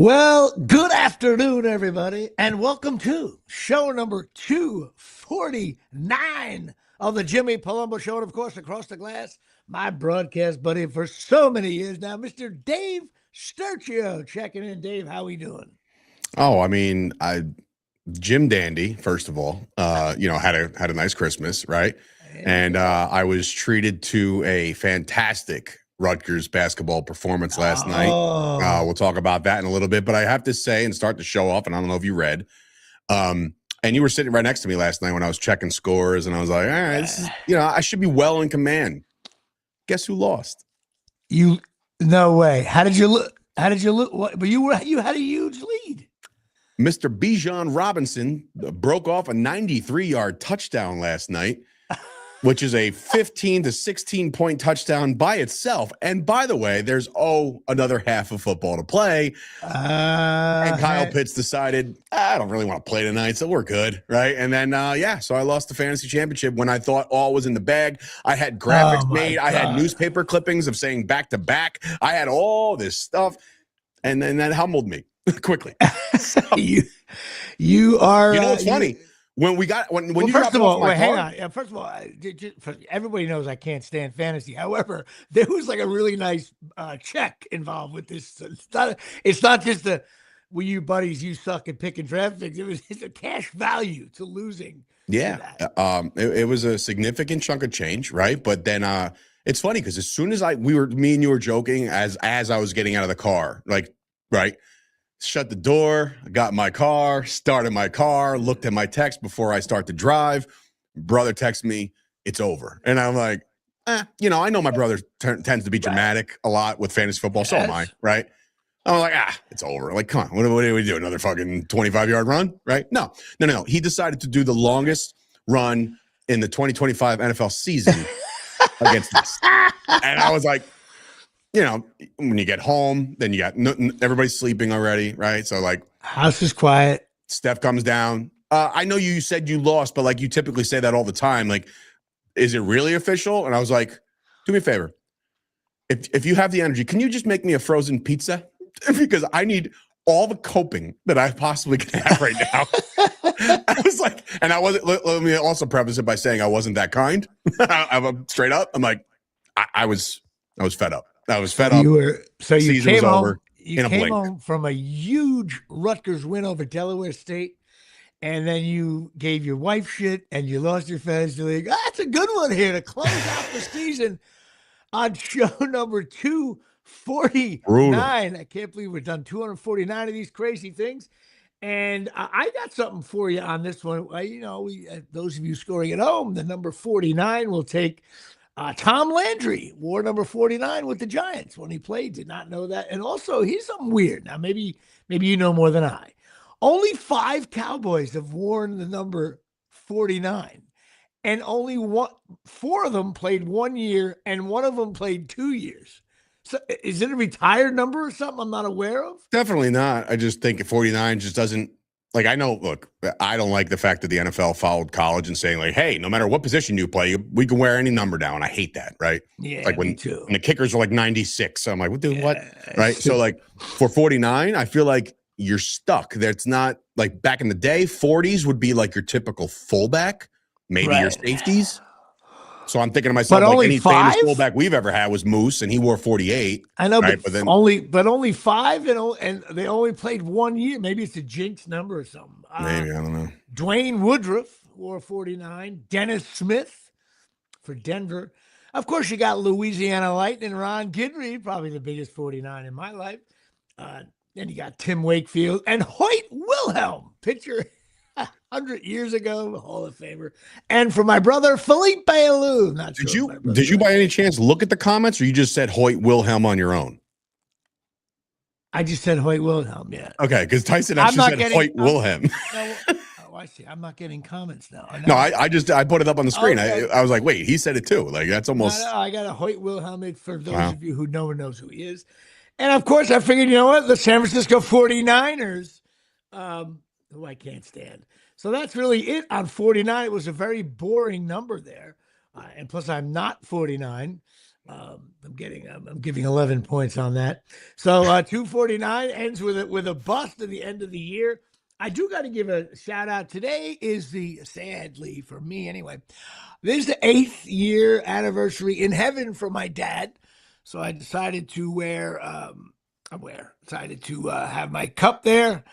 Well, good afternoon, everybody, and welcome to show number 249 of the Jimmy Palumbo Show. And of course, across the glass, my broadcast buddy for so many years now, Mr. Dave Sturchio. Checking in. Dave, how we doing? Oh, I mean, Jim Dandy, first of all, had a nice Christmas, right? And I was treated to a fantastic Rutgers basketball performance last night. We'll talk about that in a little bit, but I have to say and start to show off, and I don't know if you read, and you were sitting right next to me last night when I was checking scores, and I was like, all right, this is, I should be well in command. Guess who lost? You, no way. How did you look? What, but you had a huge lead. Mr. Bijan Robinson broke off a 93-yard touchdown last night, which is a 15 to 16 point touchdown by itself. And by the way, there's another half of football to play. And Kyle Pitts decided, I don't really want to play tonight, so we're good, right? And then, so I lost the fantasy championship when I thought all was in the bag. I had graphics made. I had newspaper clippings of saying back to back. I had all this stuff, and then that humbled me quickly. You are. It's funny. When you first of all, hang on. Yeah, first of all, everybody knows I can't stand fantasy. However, there was like a really nice check involved with this. It's not just we you buddies, you suck at picking draft picks. It's a cash value to losing. Yeah, it was a significant chunk of change, right? But then it's funny because as soon as me and you were joking as I was getting out of the car, like, right. Shut the door, got in my car, started my car, looked at my text before I start to drive. Brother texts me, it's over. And I'm like, I know my brother tends to be dramatic a lot with fantasy football. Yes. So am I, right? I'm like, it's over. Like, come on, what do we do? Another fucking 25-yard run, right? No. He decided to do the longest run in the 2025 NFL season against us. And I was like, when you get home, then you got everybody's sleeping already, right? So like, house is quiet. Steph comes down. I know you said you lost, but like you typically say that all the time. Like, is it really official? And I was like, do me a favor. If you have the energy, can you just make me a frozen pizza? Because I need all the coping that I possibly can have right now. I was like, and I wasn't. Let me also preface it by saying I wasn't that kind. I'm straight up. I'm like, I was fed up. I was fed up. You came home. You came home from a huge Rutgers win over Delaware State, and then you gave your wife shit, and you lost your fantasy league. That's a good one here to close out the season on show number 249. Brutal. I can't believe we've done 249 of these crazy things. And I got something for you on this one. Those of you scoring at home, the number 49 will take Tom Landry wore number 49 with the Giants when he played. Did not know that. And also, here's something weird. Now, maybe you know more than I. Only 5 Cowboys have worn the number 49. And only 4 of them played 1 year, and 1 of them played 2 years. So is it a retired number or something I'm not aware of? Definitely not. I just think 49 just doesn't. Like, I know, look, I don't like the fact that the NFL followed college and saying, like, hey, no matter what position you play, we can wear any number down. I hate that, right? Yeah, like when too. The kickers are like 96. So I'm like, dude, what? Right? So, like, for 49, I feel like you're stuck. That's not, like, back in the day, 40s would be like your typical fullback, maybe your safeties. So I'm thinking to myself, but like, any famous fullback we've ever had was Moose, and he wore 48. I know, right? but only 5, and they only played 1 year. Maybe it's a jinx number or something. Maybe, I don't know. Dwayne Woodruff wore 49. Dennis Smith for Denver. Of course, you got Louisiana Lightning, Ron Guidry, probably the biggest 49 in my life. Then you got Tim Wakefield and Hoyt Wilhelm, pitcher 100 years ago, Hall of Famer. And for my brother, Felipe Alou. Not sure. Did you by any chance look at the comments, or you just said Hoyt Wilhelm on your own? I just said Hoyt Wilhelm, yeah. Okay, because Tyson actually said Hoyt Wilhelm. I see. I'm not getting comments now. No, I put it up on the screen. Okay. I was like, wait, he said it too. Like, that's almost. No, I got a Hoyt Wilhelm for those of you who no one knows who he is. And of course, I figured, you know what? The San Francisco 49ers, who I can't stand. So that's really it on 49. It was a very boring number there. And plus, I'm not 49. I'm giving 11 points on that. So 249 ends with a bust at the end of the year. I do got to give a shout out. Today is sadly for me anyway, this is the 8th year anniversary in heaven for my dad. So I decided to decided to have my cup there.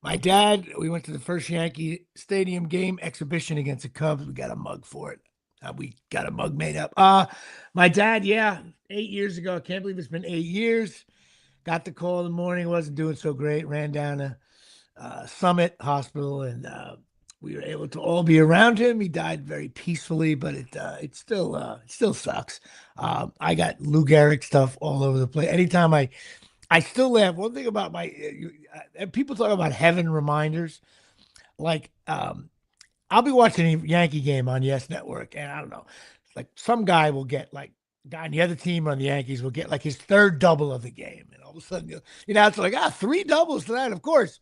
My dad, we went to the first Yankee Stadium game exhibition against the Cubs. We got a mug for it. We got a mug made up. My dad, 8 years ago. I can't believe it's been 8 years. Got the call in the morning. Wasn't doing so great. Ran down to Summit Hospital, and we were able to all be around him. He died very peacefully, but it still sucks. I got Lou Gehrig stuff all over the place. Anytime I still laugh. One thing about people talk about heaven reminders, like I'll be watching a Yankee game on Yes Network, and I don't know, like some guy will get like guy on the other team on the Yankees will get like his third double of the game, and all of a sudden it's like 3 doubles tonight. Of course,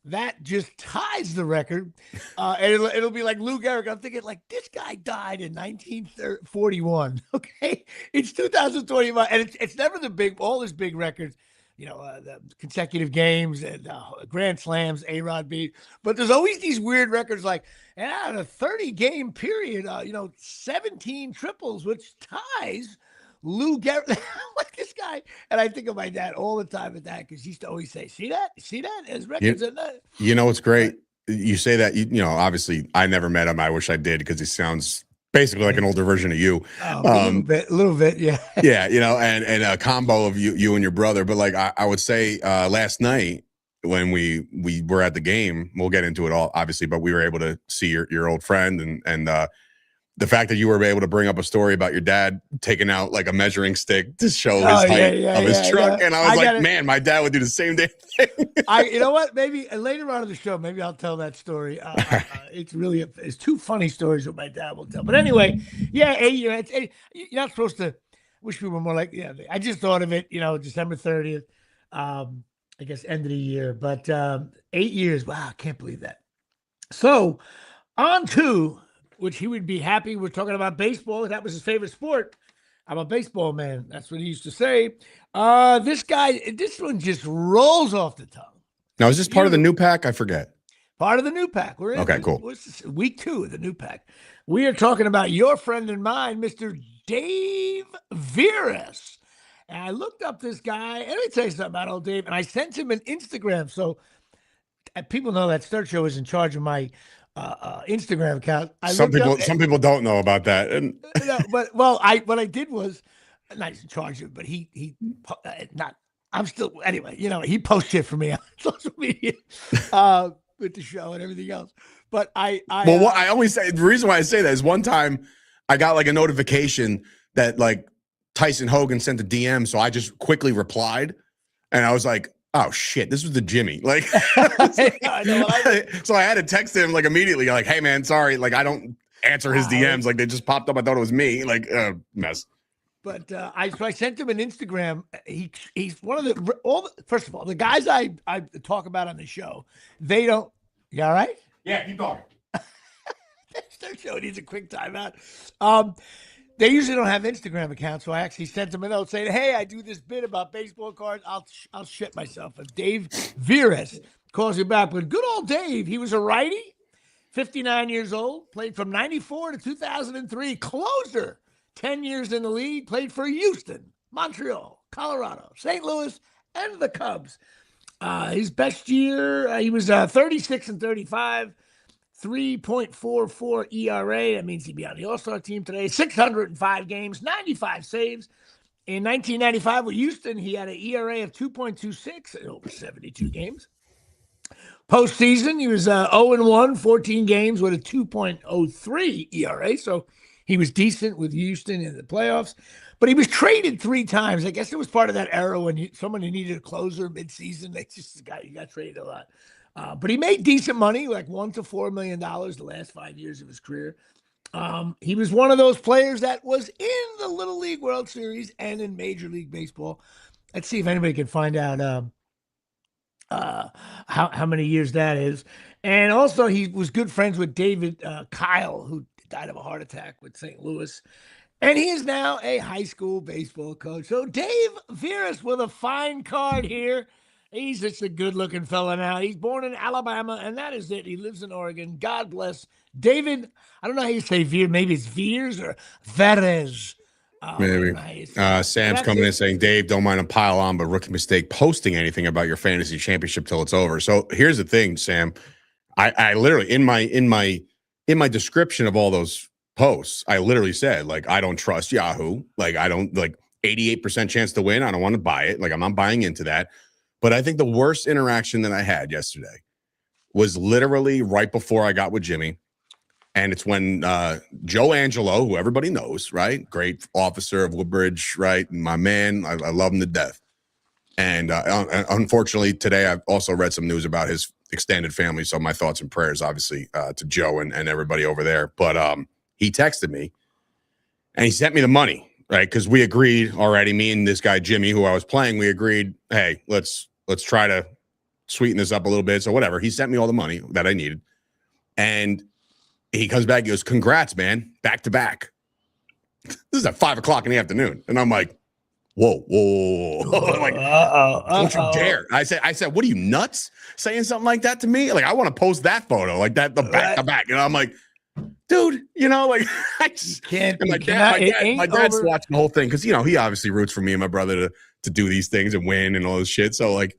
that just ties the record, and it'll be like Lou Gehrig. I'm thinking like this guy died in 1941. Okay, it's 2021, and it's never all his big records. The consecutive games and grand slams, A-Rod beat. But there's always these weird records like, in a 30-game period, 17 triples, which ties Lou Gehrig. Like this guy. And I think of my dad all the time at that because he used to always say, see that? His records are that. It's great. You say that, obviously I never met him. I wish I did because he sounds basically like an older version of you. A little bit, yeah. Yeah, and a combo of you and your brother. But like I would say last night when we were at the game, we'll get into it all obviously, but we were able to see your old friend and the fact that you were able to bring up a story about your dad taking out like a measuring stick to show his height of his truck. Yeah. And I was man, my dad would do the same damn thing. You know what? Maybe later on in the show, maybe I'll tell that story. It's 2 funny stories that my dad will tell. But anyway, 8 years. You're not supposed to wish we were more like, I just thought of it, December 30th, I guess end of the year. But 8 years. Wow, I can't believe that. So on to which he would be happy. We're talking about baseball. That was his favorite sport. I'm a baseball man. That's what he used to say. This one just rolls off the tongue. Now, is this part of the new pack? I forget. Part of the new pack. We're in. Okay, cool. Week 2 of the new pack. We are talking about your friend and mine, Mr. Dave Veras. And I looked up this guy. And let me tell you something about old Dave. And I sent him an Instagram. So people know that Sturt Show is in charge of my Instagram account. Some people don't know about that. And what I did was not in charge of it, but he I'm still anyway. He posts shit for me on social media with the show and everything else. But I always say the reason why I say that is one time I got like a notification that like Tyson Hogan sent a DM, so I just quickly replied, and I was like, oh shit, this was the Jimmy. Like, so I had to text him like immediately, like, hey man, sorry, like I don't answer his DMs, like they just popped up. I thought it was me, like mess. But I sent him an Instagram. He's one of the first of all, the guys I talk about on the show, they don't. You all right? Yeah, keep going. Their show needs a quick timeout. They usually don't have Instagram accounts, so I actually sent them a note saying, hey, I do this bit about baseball cards. I'll shit myself. But Dave Veras calls you back. But good old Dave, he was a righty, 59 years old, played from 94 to 2003, closer, 10 years in the league, played for Houston, Montreal, Colorado, St. Louis, and the Cubs. His best year, he was 36 and 35. 3.44 ERA. That means he'd be on the All-Star team today. 605 games, 95 saves. In 1995 with Houston, he had an ERA of 2.26 in over 72 games. Postseason, he was 0-1, 14 games with a 2.03 ERA. So he was decent with Houston in the playoffs. But he was traded 3 times. I guess it was part of that era when someone who needed a closer midseason. He got traded a lot. But he made decent money, like $1 to $4 million the last 5 years of his career. He was one of those players that was in the Little League World Series and in Major League Baseball. Let's see if anybody can find out how many years that is. And also, he was good friends with David Kyle, who died of a heart attack with St. Louis. And he is now a high school baseball coach. So Dave Veras with a fine card here. He's just a good-looking fella now. He's born in Alabama, and that is it. He lives in Oregon. God bless. David, I don't know how you say Veer. Maybe it's Veers or Veres. Maybe. Sam's coming in saying, Dave, don't mind a pile on, but rookie mistake posting anything about your fantasy championship till it's over. So here's the thing, Sam. I literally in my description of all those posts, I literally said, like, I don't trust Yahoo. Like, I don't, like, 88% chance to win. I don't want to buy it. Like, I'm not buying into that. But I think the worst interaction that I had yesterday was literally right before I got with Jimmy. And it's when Joe Angelo, who everybody knows, right? Great officer of Woodbridge, right? My man, I love him to death. And unfortunately, today I've also read some news about his extended family. So my thoughts and prayers, obviously, to Joe and everybody over there. But he texted me and he sent me the money, right? Because we agreed already, me and this guy, Jimmy, who I was playing, we agreed, hey, let's try to sweeten this up a little bit. So whatever. He sent me all the money that I needed. And he comes back, he goes, congrats, man, back to back. This is at 5 o'clock in the afternoon. And I'm like, whoa. I'm like, don't you dare. I said, what are you, nuts? Saying something like that to me? Like, I want to post that photo, like that, the back to back. And I'm like, dude, like, I just can't. My dad's watching the whole thing because, he obviously roots for me and my brother to do these things and win and all this shit. So, like,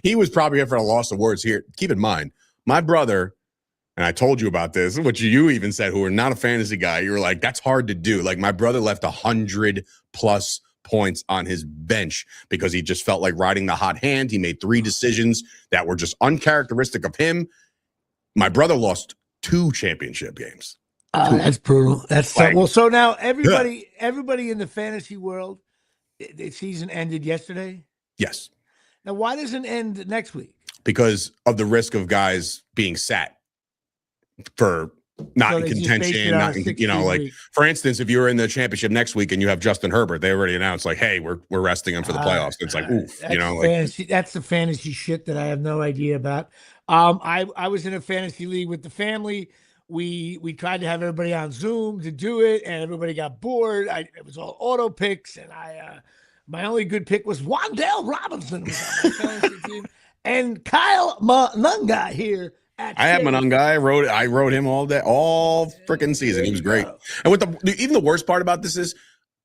he was probably here for a loss of words here. Keep in mind, my brother, and I told you about this, which you even said, who are not a fantasy guy, you were like, that's hard to do. Like, my brother left 100+ points on his bench because he just felt like riding the hot hand. He made 3 decisions that were just uncharacteristic of him. My brother lost 2 championship games. That's brutal. That's like, well. So now everybody in the fantasy world, the season ended yesterday. Yes. Now, why doesn't it end next week? Because of the risk of guys being sat for not in contention, not in, like, for instance, if you were in the championship next week and you have Justin Herbert, they already announced, like, hey, we're resting him for the playoffs. It's like, oof, that's the fantasy shit that I have no idea about. I was in a fantasy league with the family. We tried to have everybody on Zoom to do it, and everybody got bored. It was all auto picks, and my only good pick was Wandale Robinson was on my fantasy team, and Kyle Manunga here. I had Manunga. I wrote him all day, all freaking season. He was great. And even the worst part about this is,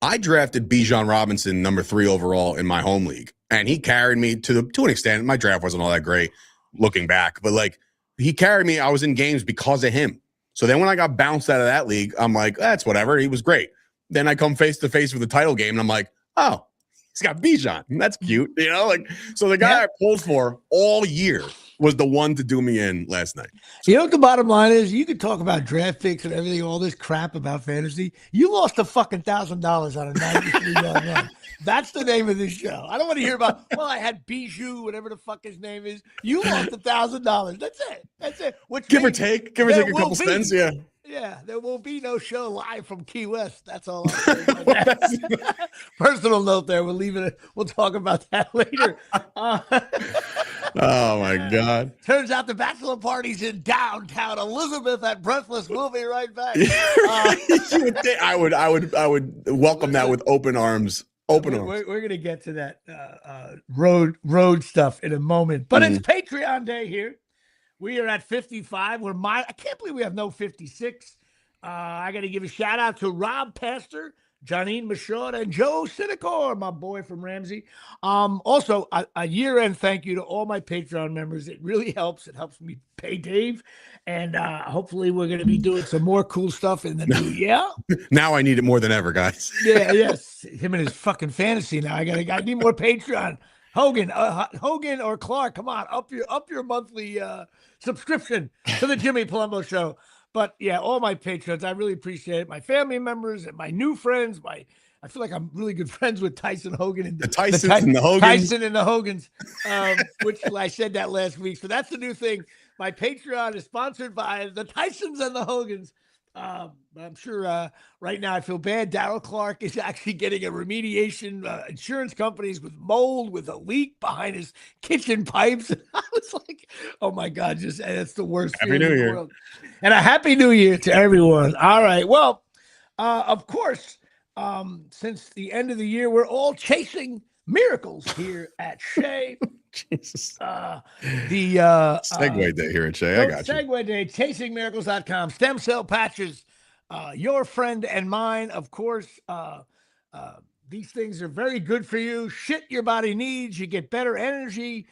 I drafted Bijan Robinson number 3 overall in my home league, and he carried me to an extent. My draft wasn't all that great looking back, but like, he carried me. I was in games because of him. So then when I got bounced out of that league, I'm like, that's whatever. He was great. Then I come face to face with the title game, and I'm like, oh, he's got Bijan. That's cute, like. So the guy I pulled for all year was the one to do me in last night. You know what the bottom line is? You could talk about draft picks and everything, all this crap about fantasy. You lost a fucking $1,000 on a 93-yard run. That's the name of this show. I don't want to hear about, well, I had Bijou, whatever the fuck his name is. You lost $1,000. That's it. Which give or take a couple cents, yeah. Yeah, there will be no show live from Key West. That's all I'm saying about that. Personal note there. We'll leave it. We'll talk about that later. Oh, my God. Turns out the bachelor party's in downtown Elizabeth at Breathless. We'll be right back. I would welcome that with open arms. Open arms. We're going to get to that road stuff in a moment. But it's Patreon day here. We are at 55. I can't believe we have no 56. I got to give a shout out to Rob Pastor, Janine Michaud, and Joe Sinecor, my boy from Ramsey. Also, a year-end thank you to all my Patreon members. It really helps. It helps me pay Dave. And hopefully we're going to be doing some more cool stuff in the new year. Now I need it more than ever, guys. Yes. Him and his fucking fantasy now. I need more Patreon. Hogan or Clark, come on, up your monthly subscription to the Jimmy Palumbo Show. But yeah, all my patrons, I really appreciate it. My family members and my new friends. I feel like I'm really good friends with Tyson Hogan and the Tysons and the Hogans. Tyson and the Hogans, which I said that last week. So that's the new thing. My Patreon is sponsored by the Tysons and the Hogans. I'm sure right now I feel bad. Darryl Clark is actually getting a remediation, insurance companies with mold, with a leak behind his kitchen pipes. I was like, oh my God, that's the worst. Happy New Year. World. And a Happy New Year to everyone. All right. Well, Of course, since the end of the year, we're all chasing miracles here at Shea. Jesus. Segue day here at Shea. I got you. Segue day, chasingmiracles.com. Stem cell patches, your friend and mine, of course. These things are very good for you. Shit your body needs. You get better energy.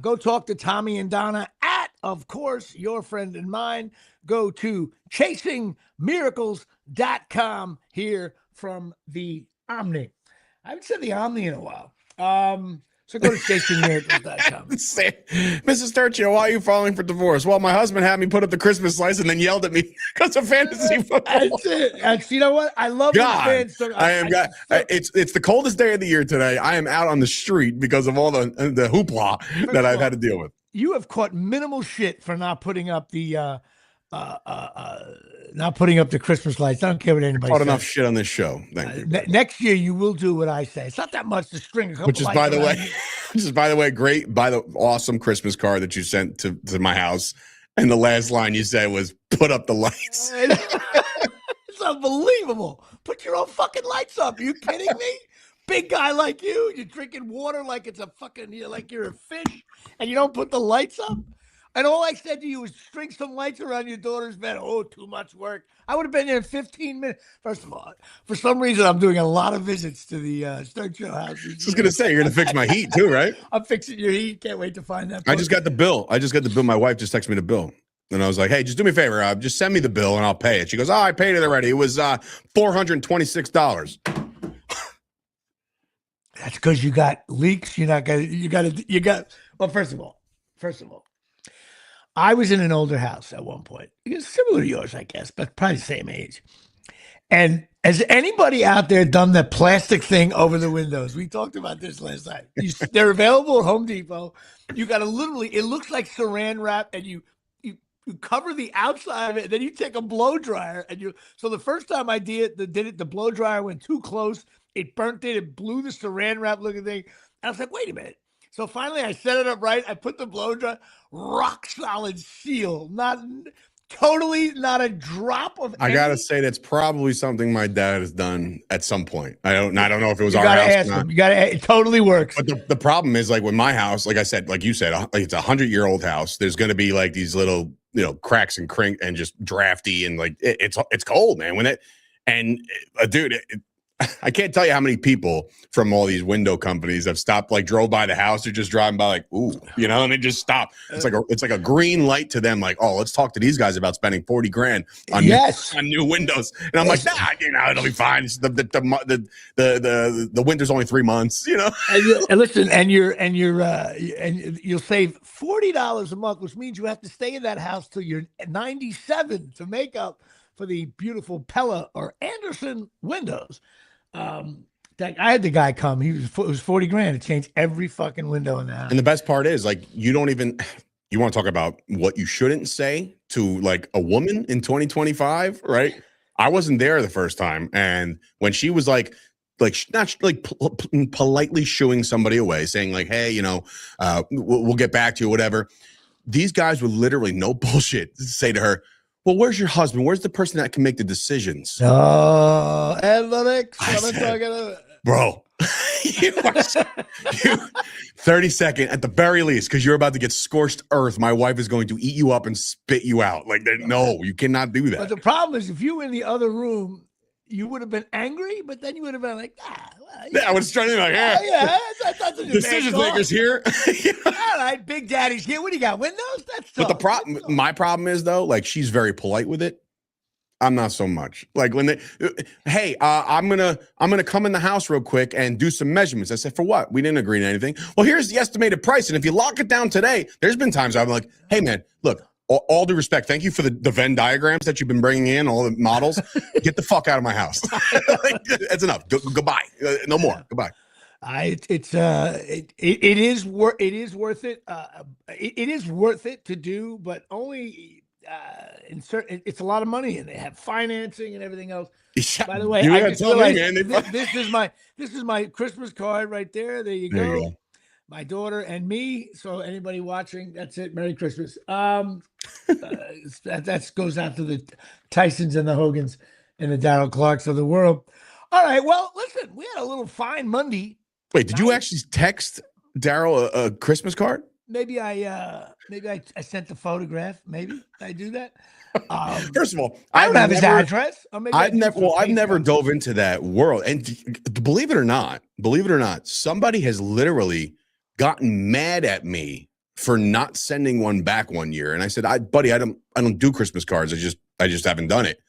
Go talk to Tommy and Donna at, of course, your friend and mine. Go to chasingmiracles.com here from the Omni. I haven't said the Omni in a while. So go to chasingmiracles.com. Mrs. Sturgio, why are you filing for divorce? Well, my husband had me put up the Christmas lights and then yelled at me because of fantasy football. That's it. You know what? I love God. It's the coldest day of the year today. I am out on the street because of all the hoopla that I've had to deal with. You have caught minimal shit for not putting up the Christmas lights. I don't care what anybody says. Enough shit on this show. Thank you. Next year you will do what I say. It's not that much to string a couple. Which is by the way, great. By the awesome Christmas card that you sent to my house, and the last line you said was "Put up the lights." It's unbelievable. Put your own fucking lights up. Are you kidding me? Big guy like you're drinking water like it's a fucking like you're a fish, and you don't put the lights up. And all I said to you was string some lights around your daughter's bed. Oh, too much work. I would have been there in 15 minutes. First of all, for some reason, I'm doing a lot of visits to the Sturgio house. I was going to say, you're going to fix my heat too, right? I'm fixing your heat. Can't wait to find that. I just got the bill. My wife just texted me the bill. And I was like, hey, just do me a favor. Just send me the bill and I'll pay it. She goes, oh, I paid it already. It was $426. That's because you got leaks. Well, first of all, I was in an older house at one point. It's similar to yours, I guess, but probably the same age. And has anybody out there done that plastic thing over the windows? We talked about this last night. They're available at Home Depot. You got to it looks like saran wrap, and you cover the outside of it, and then you take a blow dryer, so the first time I did it, the blow dryer went too close. It burnt it. It blew the saran wrap looking thing. And I was like, wait a minute. So finally I set it up right. I put the blow dryer, rock solid seal, not a drop of. I gotta say that's probably something my dad has done at some point. I don't know if it was our house. Ask him. It totally works. But the problem is, like with my house, like I said, like you said, it's 100-year-old house. There's going to be like these little cracks and and just drafty, and like it's cold, man. Dude. I can't tell you how many people from all these window companies have stopped, like drove by the house or just driving by, like, ooh, and they just stop. It's like a green light to them, like, oh, let's talk to these guys about spending $40,000 on new windows. And I'm like, it'll be fine. It's the winter's only 3 months, And listen, and you'll save $40 a month, which means you have to stay in that house till you're 97 to make up for the beautiful Pella or Anderson windows. I had the guy come. It was $40,000 to change every fucking window in the house. And the best part is, like, you want to talk about what you shouldn't say to like a woman in 2025, right? I wasn't there the first time, and when she was like not like politely shooing somebody away, saying like, hey, we'll get back to you, whatever. These guys would literally, no bullshit, say to her, well, where's your husband? Where's the person that can make the decisions? Oh, analytics. What I'm talking about. Bro, you 30 second at the very least, because you're about to get scorched earth. My wife is going to eat you up and spit you out. Like, no, you cannot do that. But the problem is, if you were in the other room, you would have been angry, but then you would have been like, I was trying to be like, that's decision makers here. All right, Big Daddy's here. What do you got? Windows? That's tough. But my problem is though, like, she's very polite with it. I'm not so much. Like when hey, I'm gonna come in the house real quick and do some measurements. I said, for what? We didn't agree to anything. Well, here's the estimated price, and if you lock it down today, there's been times I'm like, hey man, look. All due respect, thank you for the Venn diagrams that you've been bringing in, all the models. Get the fuck out of my house. That's enough. Goodbye. No more. Yeah. Goodbye. It is worth it. It is worth it to do, but only it's a lot of money, and they have financing and everything else. Yeah. By the way, I just realized this is my Christmas card right there. There you go. My daughter and me. So anybody watching, that's it. Merry Christmas. That goes out to the Tysons and the Hogans. and the Daryl Clarks of the world. All right. Well, listen, we had a little fine Monday. Wait, did you actually text Daryl a Christmas card? Maybe I sent the photograph. Maybe I do that. First of all, I don't have his address. I've never dove into that world. And believe it or not, somebody has literally gotten mad at me for not sending one back one year. And I said, buddy, I don't do Christmas cards. I just haven't done it.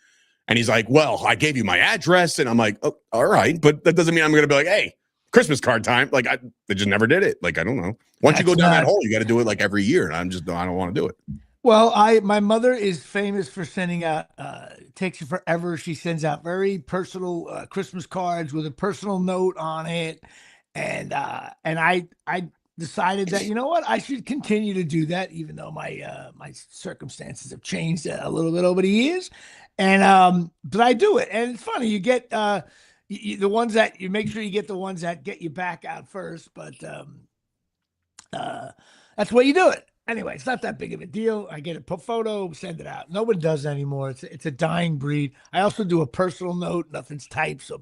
And he's like, well, I gave you my address. And I'm like, oh, all right. But that doesn't mean I'm going to be like, hey, Christmas card time. Like I just never did it. Like, I don't know. Once you go down that hole, you got to do it like every year. And I don't want to do it. Well, my mother is famous for sending out, takes her forever. She sends out very personal Christmas cards with a personal note on it. And I decided that, you know what, I should continue to do that, even though my circumstances have changed a little bit over the years. And but I do it. And it's funny, you get the ones that you make sure you get the ones that get you back out first. But that's the way you do it. Anyway, it's not that big of a deal. I get a photo, send it out. No one does anymore. It's a dying breed. I also do a personal note. Nothing's typed, so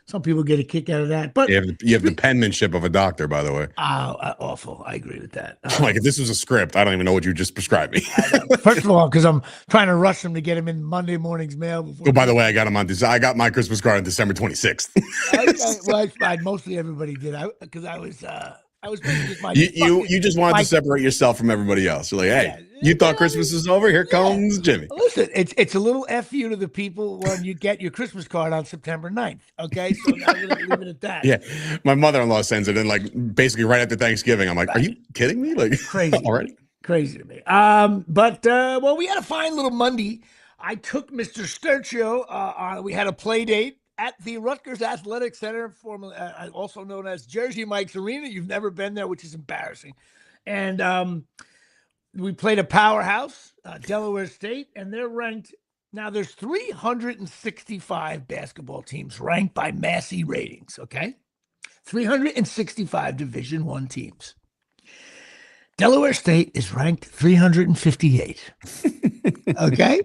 some people get a kick out of that. But you have the penmanship of a doctor, by the way. Awful. I agree with that. Like if this was a script, I don't even know what you just prescribed me. First of all, because I'm trying to rush them to get them in Monday morning's mail. By the way, I got them on this. I got my Christmas card on December 26th. Well, mostly everybody did. Because I was you just wanted to separate yourself from everybody else. You're like, hey, you thought Christmas is over? Here comes Jimmy. Listen, it's a little FU to the people when you get your Christmas card on September 9th. Okay, so I'm going to leave it at that. Yeah, my mother-in-law sends it in like basically right after Thanksgiving. I'm like, are you kidding me? Like crazy already? Crazy to me. Well, we had a fine little Monday. I took Mr. Sturcio. We had a play date at the Rutgers Athletic Center, formerly also known as Jersey Mike's Arena. You've never been there, which is embarrassing. And we played a powerhouse, Delaware State, and they're ranked. Now, there's 365 basketball teams ranked by Massey ratings, okay? 365 Division I teams. Delaware State is ranked 358. Okay.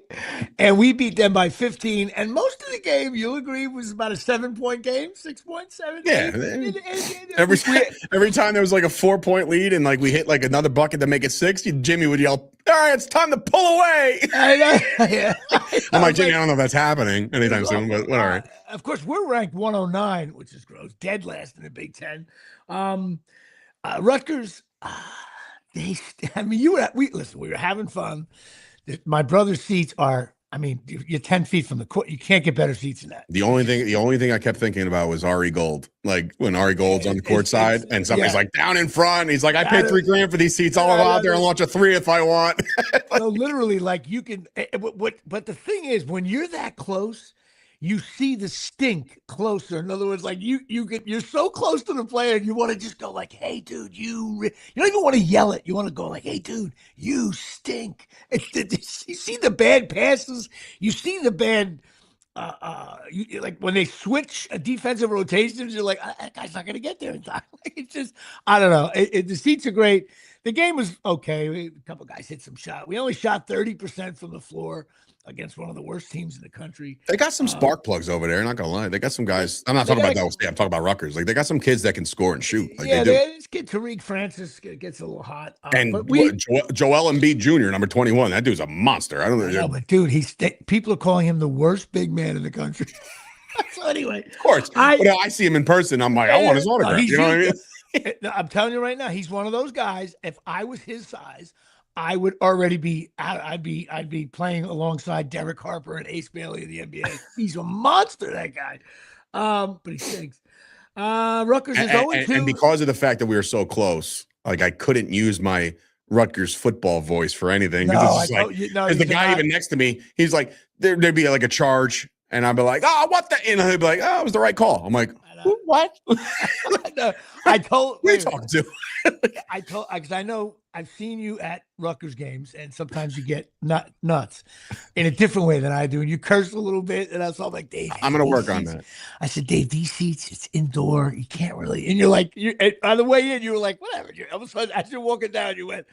And we beat them by 15. And most of the game, you'll agree, was about a 7-point game, 6.7. Yeah. Every time there was like a 4-point lead and like we hit like another bucket to make it 6, Jimmy would yell, all right, it's time to pull away. I know. Yeah. I'm like, Jimmy, I don't know if that's happening anytime soon, but whatever. Of course, we're ranked 109, which is gross, dead last in the Big Ten. Rutgers. We were having fun. My brother's seats are, you're 10 feet from the court. You can't get better seats than that. The only thing I kept thinking about was Ari Gold. Like when Ari Gold's on the court side and somebody's like down in front. He's like, I paid $3,000 for these seats. I'll go out there and launch a 3 if I want. No, literally, like you can, but the thing is, when you're that close, you see the stink closer. In other words, like you're so close to the player, and you want to just go like, "Hey, dude, you don't even want to yell it. You want to go like, "Hey, dude, you stink." You see the bad passes. You see the bad, like when they switch defensive rotations. You're like, that guy's not going to get there in time. It's just, I don't know. The seats are great. The game was okay. A couple guys hit some shot. We only shot 30% from the floor against one of the worst teams in the country. They got some spark plugs over there. Not gonna lie, they got some guys. I'm not talking about that. I'm talking about Rutgers. Like they got some kids that can score and shoot. Like they do. This kid Tariq Francis gets a little hot. And Joel Embiid Jr., number 21. That dude's a monster. I don't know. But dude, people are calling him the worst big man in the country. So anyway, of course, I see him in person. I'm like, I want his autograph. You know what I mean? I'm telling you right now, he's one of those guys. If I was his size, I would already be out. I'd be playing alongside Derek Harper and Ace Bailey in the NBA. He's a monster, that guy. But he stinks. Rutgers is 0-2. And because of the fact that we were so close, like I couldn't use my Rutgers football voice for anything. Because the guy even next to me, he's like, there'd be like a charge, and I'd be like, oh, what the? And he'd be like, oh, it was the right call. I'm like, what? I told. Who are you talking to? Because I know I've seen you at Rutgers games, and sometimes you get nuts in a different way than I do, and you curse a little bit, and I was all like, Dave, I'm going to work on that. I said, Dave, these seats, it's indoor, you can't really. And you're like, on the way in, you were like, whatever. All of a sudden, as you're walking down, you went,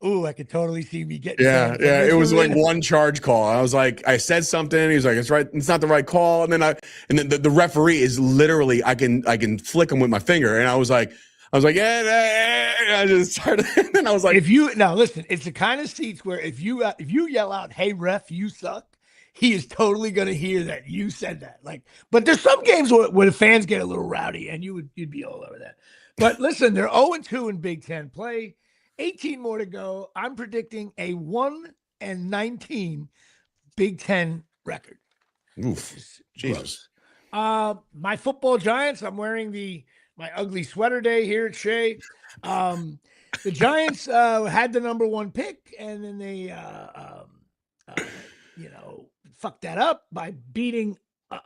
ooh, I could totally see me getting. Yeah. It was like one charge call. I was like, I said something. He was like, it's right. It's not the right call. And then the referee is literally, I can flick him with my finger. And I was like, yeah. I just started. And then I was like, listen, it's the kind of seats where if you yell out, "Hey ref, you suck," he is totally going to hear that you said that. Like, but there's some games where the fans get a little rowdy, and you'd be all over that. But listen, they're 0-2 in Big Ten play. 18 more to go. I'm predicting a 1-19 Big Ten record. Oof, Jesus. My football Giants. I'm wearing my ugly sweater day here at Shea. The Giants had the number 1 pick, and then they, fucked that up by beating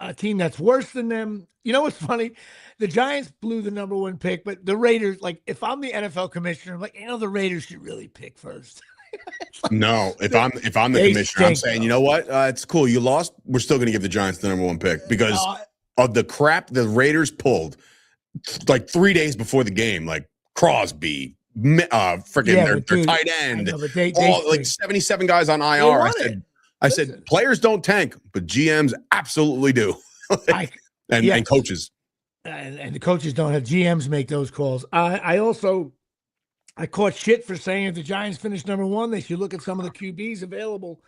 a team that's worse than them. You know what's funny? The Giants blew the number 1 pick, but the Raiders, like, if I'm the NFL commissioner, I'm like, the Raiders should really pick first. No, if I'm the commissioner, I'm saying, you know what? It's cool. You lost. We're still going to give the Giants the number 1 pick because of the crap the Raiders pulled like 3 days before the game, like Crosby, their tight end, all like 77 guys on IR. I said, players don't tank, but GMs absolutely do. And coaches. And the coaches don't have GMs make those calls. I caught shit for saying if the Giants finish number 1, they should look at some of the QBs available.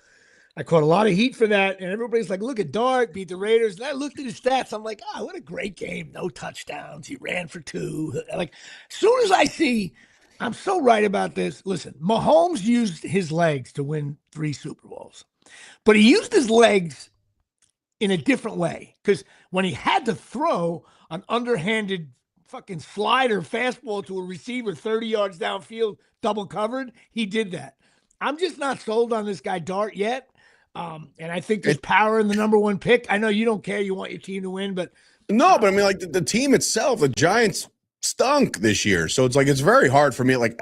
I caught a lot of heat for that. And everybody's like, look at Dart, beat the Raiders. And I looked at his stats. I'm like, what a great game. No touchdowns. He ran for 2. Like, as soon as I see, I'm so right about this. Listen, Mahomes used his legs to win 3 Super Bowls. But he used his legs in a different way. Because when he had to throw an underhanded fucking slider fastball to a receiver 30 yards downfield, double covered, he did that. I'm just not sold on this guy Dart yet. And I think there's power in the number 1 pick. I know you don't care. You want your team to win, but. No, but I mean, like the team itself, the Giants stunk this year. So it's like, it's very hard for me. Like,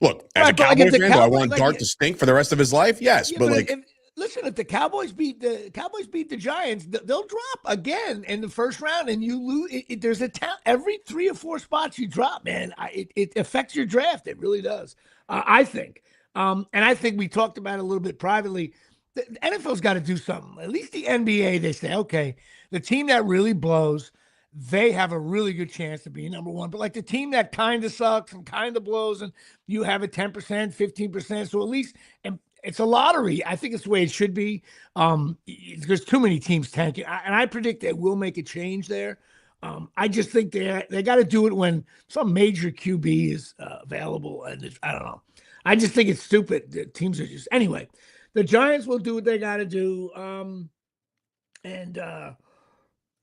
look, as a Cowboys fan, do I want Dart to stink for the rest of his life? Yes. But like. Listen, if the Cowboys beat the Giants, they'll drop again in the first round, and you lose. There's a talent every 3 or 4 spots you drop, man. It affects your draft. It really does. I think, and I think we talked about it a little bit privately. The NFL's got to do something. At least the NBA, they say, okay, the team that really blows, they have a really good chance to be number 1. But like the team that kind of sucks and kind of blows, and you have a 10%, 15%. So at least, and it's a lottery. I think it's the way it should be. There's too many teams tanking, and I predict they will make a change there. I just think they got to do it when some major QB is available, and I don't know. I just think it's stupid. The teams are just anyway. The Giants will do what they got to do,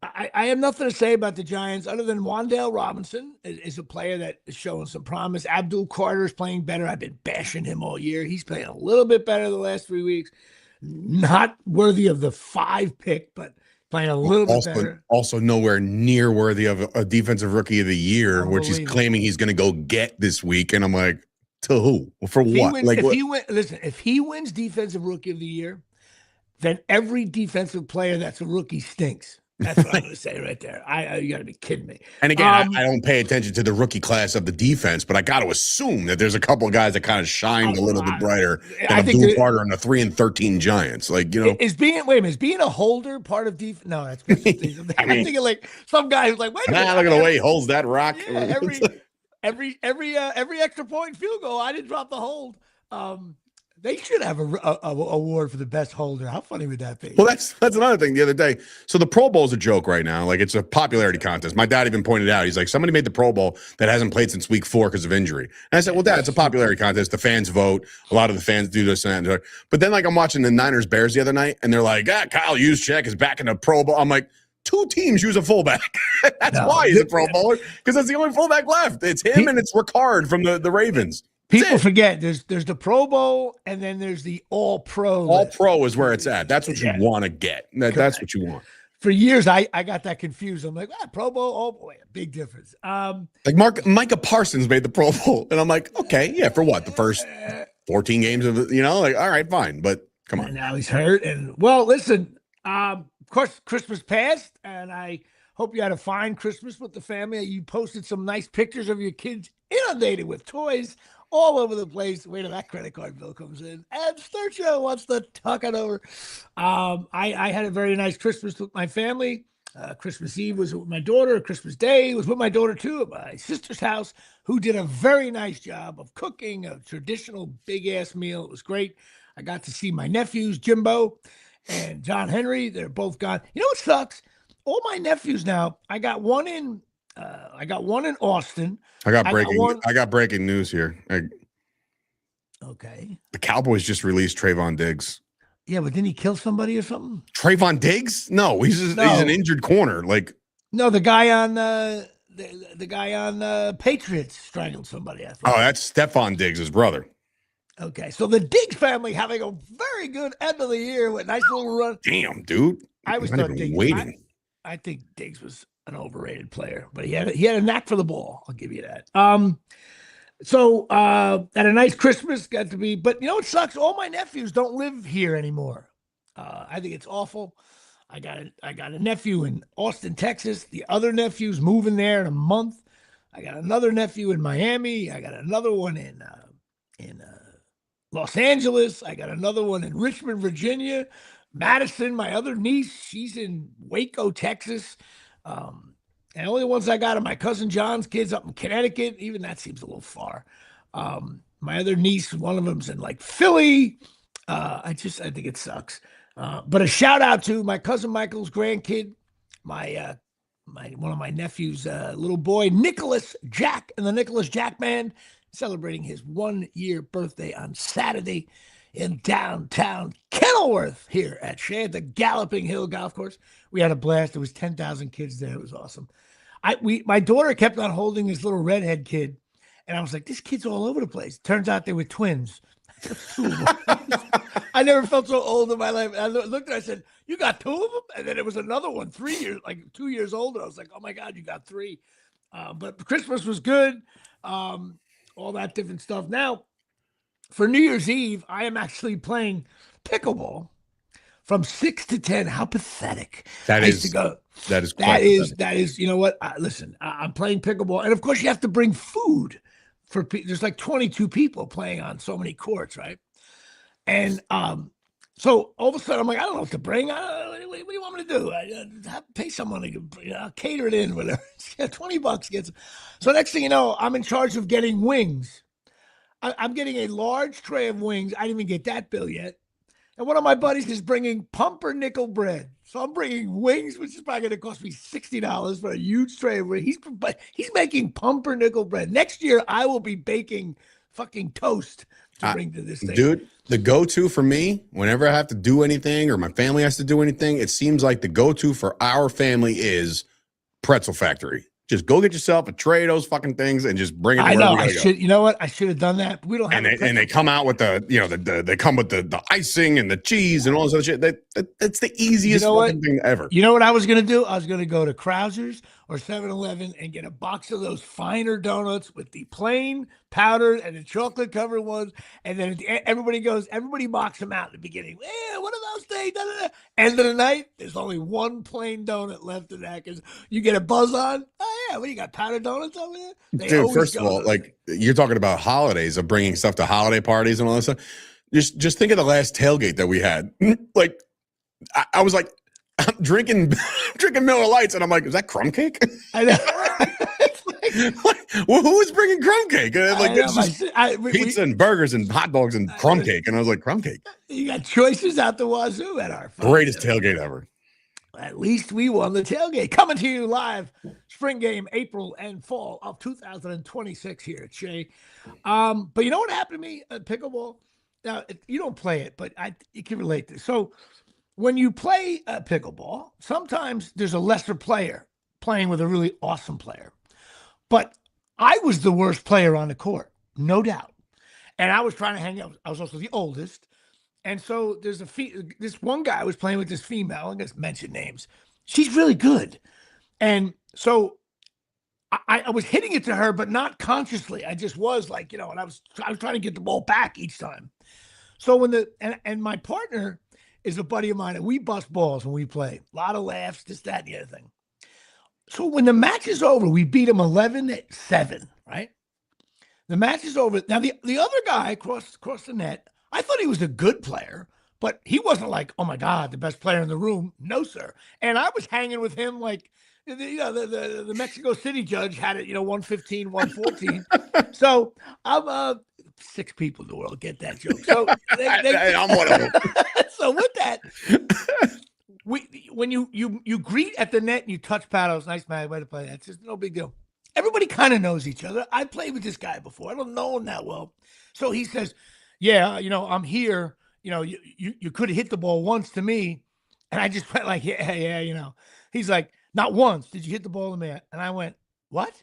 I have nothing to say about the Giants other than Wan'Dale Robinson is a player that is showing some promise. Abdul Carter is playing better. I've been bashing him all year. He's playing a little bit better the last 3 weeks. Not worthy of the 5 pick, but playing a little bit better. Also nowhere near worthy of a defensive rookie of the year, which he's claiming he's going to go get this week. And I'm like, to who? For what? If he wins defensive rookie of the year, then every defensive player that's a rookie stinks. That's what I'm going to say right there. You got to be kidding me. And again, I don't pay attention to the rookie class of the defense, but I got to assume that there's a couple of guys that kind of shined a little bit brighter than Abdul Carter and the 3-13 Giants. Like, is being a holder part of defense? No, that's. I'm thinking like some guy who's like, wait a minute, look at the way he holds that rock. Yeah, every extra point field goal, I didn't drop the hold. They should have a award for the best holder. How funny would that be? Well, that's another thing the other day. So the Pro Bowl is a joke right now. Like, it's a popularity contest. My dad even pointed out, he's like, somebody made the Pro Bowl that hasn't played since week 4 because of injury. And I said, well, Dad, it's a popularity contest. The fans vote. A lot of the fans do this and that. But then, like, I'm watching the Niners Bears the other night, and they're like, Kyle Juszczyk is back in the Pro Bowl. I'm like, 2 teams use a fullback. That's why he's a Pro Bowler, because that's the only fullback left. It's him and it's Ricard from the Ravens. People forget there's the Pro Bowl, and then there's the All Pro. All Pro is where it's at. That's what you want to get. That's what you want. For years, I got that confused. I'm like, Pro Bowl, oh boy, a big difference. Like Micah Parsons made the Pro Bowl, and I'm like, okay, yeah, for what? The first 14 games of like, all right, fine, but come on. And now he's hurt, and well, listen, of course, Christmas passed, and I Hope you had a fine Christmas with the family. You posted some nice pictures of your kids inundated with toys all over the place. Wait till that credit card bill comes in. And Sturcho wants to tuck it over. I had a very nice Christmas with my family. Christmas Eve was with my daughter. Christmas Day was with my daughter, too, at my sister's house, who did a very nice job of cooking a traditional big-ass meal. It was great. I got to see my nephews, Jimbo and John Henry. They're both gone. You know what sucks? All my nephews now, I got one in Austin. I got breaking news here. Okay. The Cowboys just released Trayvon Diggs. Yeah, but didn't he kill somebody or something? Trayvon Diggs? No, he's an injured corner. No, the guy on the guy on Patriots strangled somebody. Oh, that's Stephon Diggs' brother. Okay, so the Diggs family having a very good end of the year with a nice little run. Damn, dude. I was not Diggs. Waiting. I think Diggs was an overrated player, but he had a knack for the ball. I'll give you that. So had a nice Christmas, got to be, but you know what sucks? All my nephews don't live here anymore. I think it's awful. I got a nephew in Austin, Texas. The other nephew's moving there in a month. I got another nephew in Miami. I got another one in Los Angeles. I got another one in Richmond, Virginia. Madison, my other niece, she's in Waco, Texas. And the only ones I got are my cousin John's kids up in Connecticut. Even that seems a little far. My other niece, one of them's in like Philly. I think it sucks. But a shout out to my cousin Michael's grandkid, one of my nephew's little boy, Nicholas Jack, and the Nicholas Jack Band, celebrating his 1-year birthday on Saturday in downtown Kenilworth here at the Galloping Hill Golf Course. We had a blast. There was 10,000 kids there. It was awesome. My daughter kept on holding this little redhead kid, and I was like, this kid's all over the place. Turns out they were twins. I never felt so old in my life. And I looked at her, I said, you got 2 of them? And then it was another one, 2 years older. I was like, oh my God, you got 3. But Christmas was good. All that different stuff. Now, for New Year's Eve, I am actually playing pickleball from 6 to 10. How pathetic. That is, you know what? Listen, I'm playing pickleball. And of course, you have to bring food for there's like 22 people playing on so many courts, right? And so all of a sudden, I'm like, I don't know what to bring. What do you want me to do? I have to pay someone to cater it in, whatever. $20 gets. So next thing you know, I'm in charge of getting wings. I'm getting a large tray of wings. I didn't even get that bill yet. And one of my buddies is bringing pumpernickel bread. So I'm bringing wings, which is probably going to cost me $60 for a huge tray of wings. He's making pumpernickel bread. Next year, I will be baking fucking toast to bring to this thing. Dude, the go-to for me, whenever I have to do anything or my family has to do anything, it seems like the go-to for our family is Pretzel Factory. Just go get yourself a tray of those fucking things and just bring it. I know. I should. You know what? I should have done that. We don't have. And they come out with they come with the icing and the cheese and all this other shit. That's the easiest fucking thing ever. You know what I was gonna do? I was gonna go to Krauser's or 7-Eleven and get a box of those finer donuts with the plain powdered and the chocolate covered ones. And then everybody mocks them out in the beginning. Yeah, what are those things? Da, da, da. End of the night, there's only one plain donut left in that because you get a buzz on. Oh yeah, what, you got powdered donuts over there? Dude, first of all, like you're talking about holidays, of bringing stuff to holiday parties and all that stuff. Just think of the last tailgate that we had. Like I was like, I'm drinking Miller Lights, and I'm like, is that crumb cake? I know. Well, who was bringing crumb cake? And like, pizza and burgers and hot dogs and crumb cake, and I was like, crumb cake. You got choices out the wazoo at our greatest tailgate ever. At least we won the tailgate. Coming to you live, spring game, April and fall of 2026 here at Shea. But you know what happened to me at pickleball? Now, you don't play it, but you can relate to this. So when you play pickleball, sometimes there's a lesser player playing with a really awesome player. But I was the worst player on the court, no doubt. And I was trying to hang out. I was also the oldest. And so there's this one guy was playing with this female, I'm going to mention names. She's really good. And so I was hitting it to her, but not consciously. I just was like, and I was trying to get the ball back each time. So and my partner is a buddy of mine, and we bust balls when we play. A lot of laughs, this, that, and the other thing. So when the match is over, we beat him 11-7, right? The match is over. Now, the other guy across the net, I thought he was a good player, but he wasn't like, oh, my God, the best player in the room. No, sir. And I was hanging with him like, the Mexico City judge had it, 115, 114. So I'm 6 people in the world get that joke. So I'm one of them. So with that, when you greet at the net and you touch paddles, nice man, way to play. That's just no big deal. Everybody kind of knows each other. I played with this guy before. I don't know him that well. So he says, yeah, I'm here. You could have hit the ball once to me. And I just went like, yeah. He's like, not once. Did you hit the ball to me? And I went, what?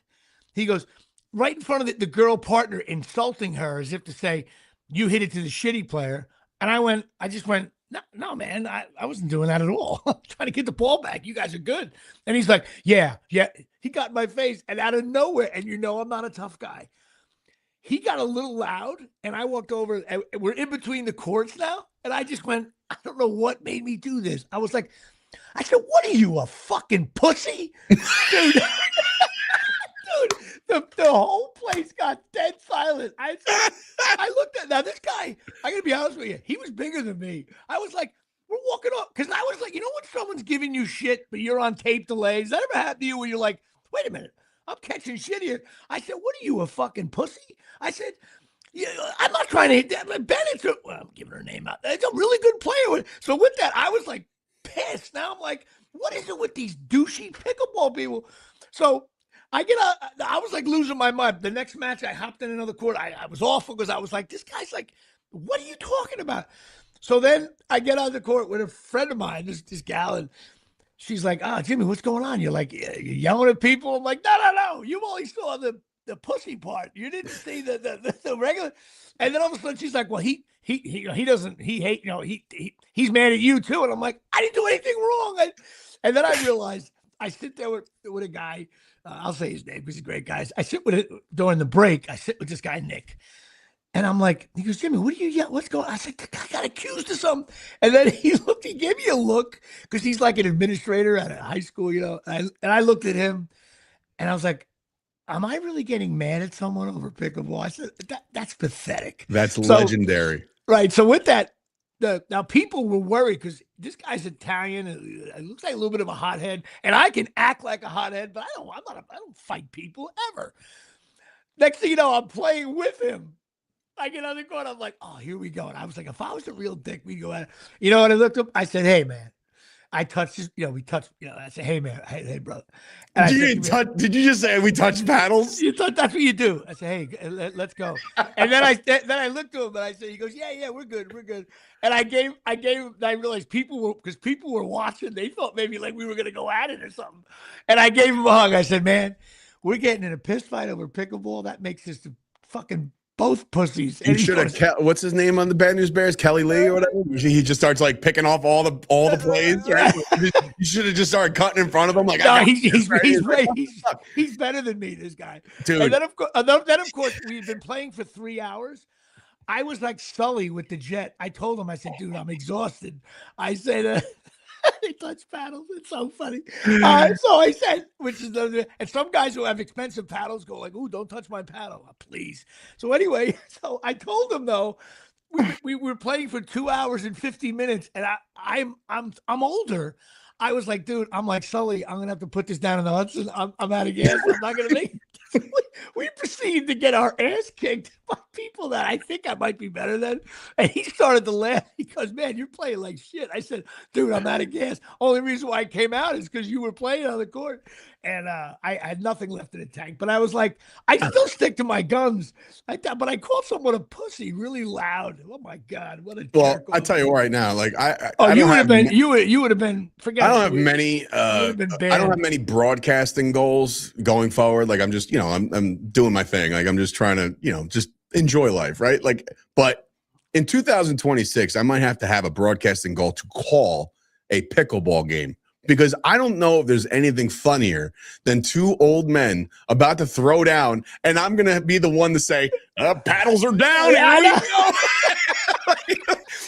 He goes, right in front of the girl partner, insulting her as if to say, you hit it to the shitty player. And I just went, no, man, I wasn't doing that at all. I'm trying to get the ball back. You guys are good. And he's like, yeah. He got in my face, and out of nowhere, and I'm not a tough guy. He got a little loud, and I walked over, and we're in between the courts now, and I just went, I don't know what made me do this. I said, what are you, a fucking pussy? Dude. Dude, the whole place got dead silent. I looked at, now this guy, I gotta be honest with you, he was bigger than me. I was like, we're walking up, because I was like, when someone's giving you shit, but you're on tape delays? That ever happened to you where you're like, wait a minute, I'm catching shit here. I said, what are you, a fucking pussy? I said, yeah, I'm not trying to hit that. But Bennett's, I'm giving her name out. It's a really good player. So with that, I was like pissed. Now I'm like, what is it with these douchey pickleball people? So I get out. I was like losing my mind. The next match, I hopped in another court. I was awful because I was like, this guy's like, what are you talking about? So then I get on the court with a friend of mine, this gal, and she's like, Jimmy, what's going on? You're like, you're yelling at people? I'm like, no. You only saw the pussy part. You didn't see the regular. And then all of a sudden she's like, well, he doesn't, he's mad at you too. And I'm like, I didn't do anything wrong. And then I realized I sit there with a guy. I'll say his name because he's a great guy. I sit with it during the break. I sit with this guy, Nick. And I'm like, he goes, Jimmy, what are you yelling? What's going on? I said, the guy got accused of something. And then he gave me a look because he's like an administrator at a high school, And I looked at him and I was like, am I really getting mad at someone over pickleball? I said, that's pathetic. That's legendary. Right. So with that, now people were worried because this guy's Italian. It looks like a little bit of a hothead. And I can act like a hothead, but I don't fight people ever. Next thing you know, I'm playing with him. I get on the court. I'm like, oh, here we go. And I was like, if I was a real dick, we'd go at it. And I looked up. I said, hey, man. I touched his, we touched, I said, hey, man. Hey, brother. And did you just say we touched paddles? You thought that's what you do. I said, hey, let's go. And then I looked to him and I said, he goes, yeah, we're good. And I realized people were watching. They thought maybe like we were going to go at it or something. And I gave him a hug. I said, man, we're getting in a piss fight over pickleball. That makes us the fucking both pussies. You should have. What's his name on the Bad News Bears? Kelly Lee or whatever. He just starts like picking off all the plays. Right? You should have just started cutting in front of him. Like, no, he's better than me. This guy, dude. And then of course, we've been playing for 3 hours. I was like Sully with the jet. I told him, I said, dude, I'm exhausted. I said, they touch paddles. It's so funny. So I said, and some guys who have expensive paddles go like, ooh, don't touch my paddle, please. So anyway, so I told him though, we were playing for 2 hours and 50 minutes, and I'm older. I was like, dude, I'm like Sully. I'm gonna have to put this down in the Hudson. I'm out of gas. I'm not gonna make it. We proceeded to get our ass kicked by people that I think I might be better than. And he started to laugh because, man, you're playing like shit. I said, dude, I'm out of gas. Only reason why I came out is because you were playing on the court. And I had nothing left in the tank. But I was like, I still stick to my guns. But I called someone a pussy really loud. Oh, my God. What a Well, I tell you right now, like you would have been, forget I don't have many, I don't have many broadcasting goals going forward. Like I'm just, I'm doing my thing. Like I'm just trying to, just enjoy life. Right. Like, but in 2026, I might have to have a broadcasting goal to call a pickleball game. Because I don't know if there's anything funnier than two old men about to throw down, and I'm going to be the one to say, paddles are down. Yeah,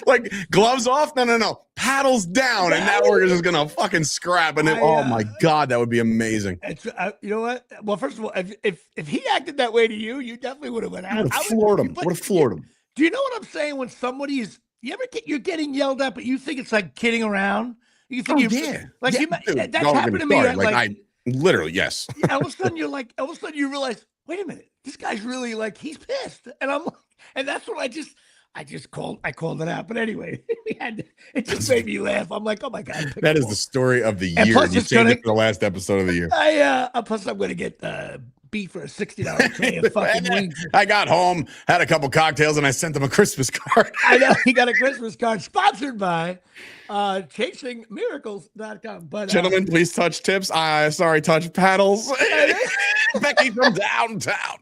Like gloves off? No. Paddles down, and now we're just gonna fucking scrap. And oh my god, that would be amazing. It's you know what? Well, first of all, if he acted that way to you, you definitely would have went out. Would have floored him. Do you know what I'm saying? When somebody is, you're getting yelled at, but you think it's like kidding around. You think that's happened to me. I literally, yes. All of a sudden you realize, wait a minute, this guy's really like, he's pissed, and that's what I called it out. But anyway, it just made me laugh. I'm like, oh my god, that is the story of the year. You saved it for the last episode of the year. Plus I'm going to get beef for a $60 tray of fucking wings. I got home, had a couple cocktails, and I sent them a Christmas card. I know, he got a Christmas card sponsored by chasingmiracles.com. But gentlemen, please touch tips. Touch paddles. Becky from downtown.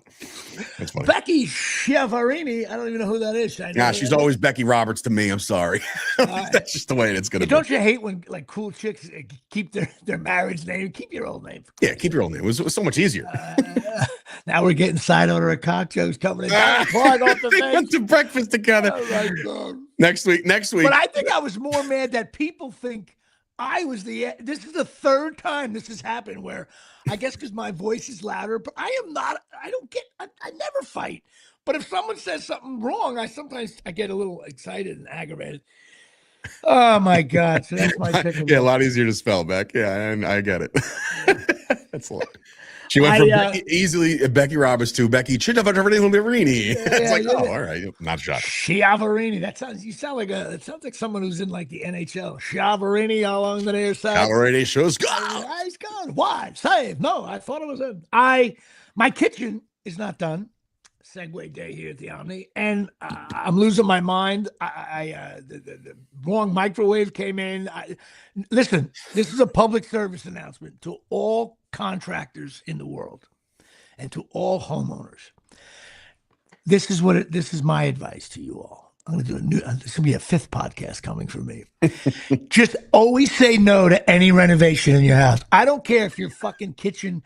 That's funny. Becky Chiavarini. I don't even know who that is. She's always Becky Roberts to me. I'm sorry. That's just the way it's going to be. Don't you hate when like cool chicks keep their marriage name? Keep your old name. Yeah, keep your old name. It was so much easier. Now we're getting side order of cock jokes coming in. They went to breakfast together. Oh my God. Next week. But I think I was more mad that people think I was this is the third time this has happened where I guess because my voice is louder, but I never fight. But if someone says something wrong, I get a little excited and aggravated. Oh my God. So that's my pick. Yeah, a lot easier to spell, Beck. Yeah, and I get it. That's a lot. She went from Becky Roberts to Becky Chiavarini. It's like, oh, all right, not shocking. Chiavarini. You sound like someone who's in like the NHL. Chiavarini along the near side. Chiavarini shows gone. He's gone. Wide save. No, I thought it was him. My kitchen is not done. Segway day here at the Omni, and I'm losing my mind. The wrong microwave came in. Listen, this is a public service announcement to all contractors in the world and to all homeowners. This is my advice to you all. I'm going to do this is going to be a 5th podcast coming from me. Just always say no to any renovation in your house. I don't care if your fucking kitchen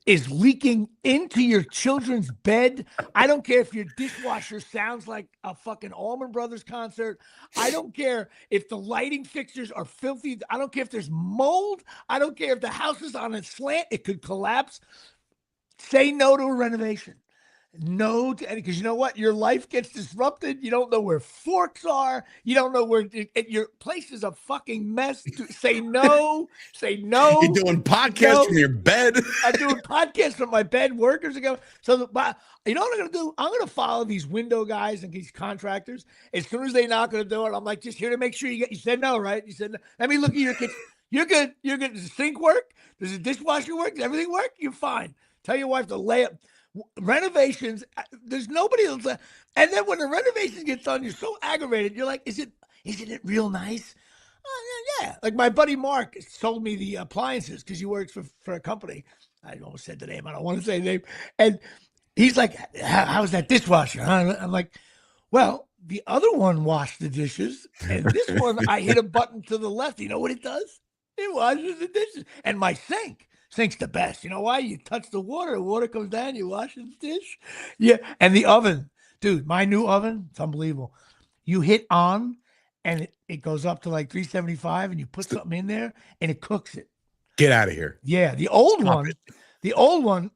is leaking into your children's bed. I don't care if your dishwasher sounds like a fucking Allman Brothers concert. I don't care if the lighting fixtures are filthy. I don't care if there's mold. I don't care if the house is on a slant. It could collapse. Say no to a renovation. No to any, because you know what? Your life gets disrupted. You don't know where forks are. You don't know where your place is a fucking mess. Say no. Say no. You're doing podcasts from your bed. I'm doing podcasts from my bed. Workers are going. So you know what I'm going to do? I'm going to follow these window guys and these contractors. As soon as they knock on the door, I'm like, just here to make sure you said no, right? You said no. Let me look at your kitchen. You're good. You're good. Does the sink work? Does the dishwasher work? Does everything work? You're fine. Tell your wife to lay up. Renovations, there's nobody else. And then when the renovation gets done, you're so aggravated. You're like, isn't it real nice? Yeah. Like my buddy Mark sold me the appliances because he works for a company. I almost said the name. I don't want to say the name. And he's like, how's that dishwasher? I'm like, well, the other one washed the dishes. And this one, I hit a button to the left. You know what it does? It washes the dishes. And my sink's the best. You know why? You touch the water comes down, you wash the dish. Yeah. And the oven, dude, my new oven, it's unbelievable. You hit on and it goes up to like 375 and you put something in there and it cooks it. Get out of here. Yeah. The old one,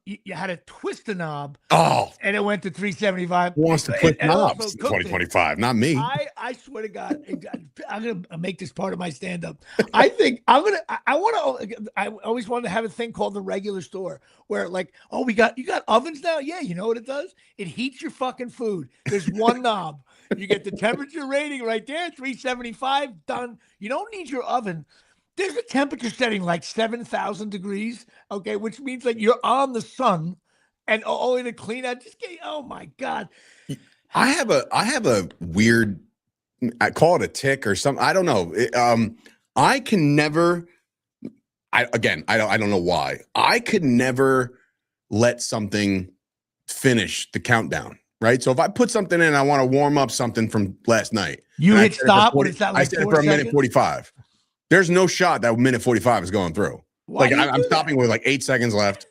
you had to twist the knob. Oh. And it went to 375. Who wants to twist knobs? 2025, not me. I swear to God, I'm going to make this part of my stand-up. I think I always wanted to have a thing called the regular store where like, oh, you got ovens now? Yeah, you know what it does? It heats your fucking food. There's one knob. You get the temperature rating right there, 375, done. You don't need your oven. There's a temperature setting like 7,000 degrees, okay, which means like you're on the sun and only to clean out. Oh my God. I have a weird, I call it a tick or something. I don't know. I can never, I don't know why. I could never let something finish the countdown, right? So if I put something in, I want to warm up something from last night. You hit stop when it's not like I set it for a minute 45. There's no shot that minute 45 is going through. Why like I'm stopping with like 8 seconds left,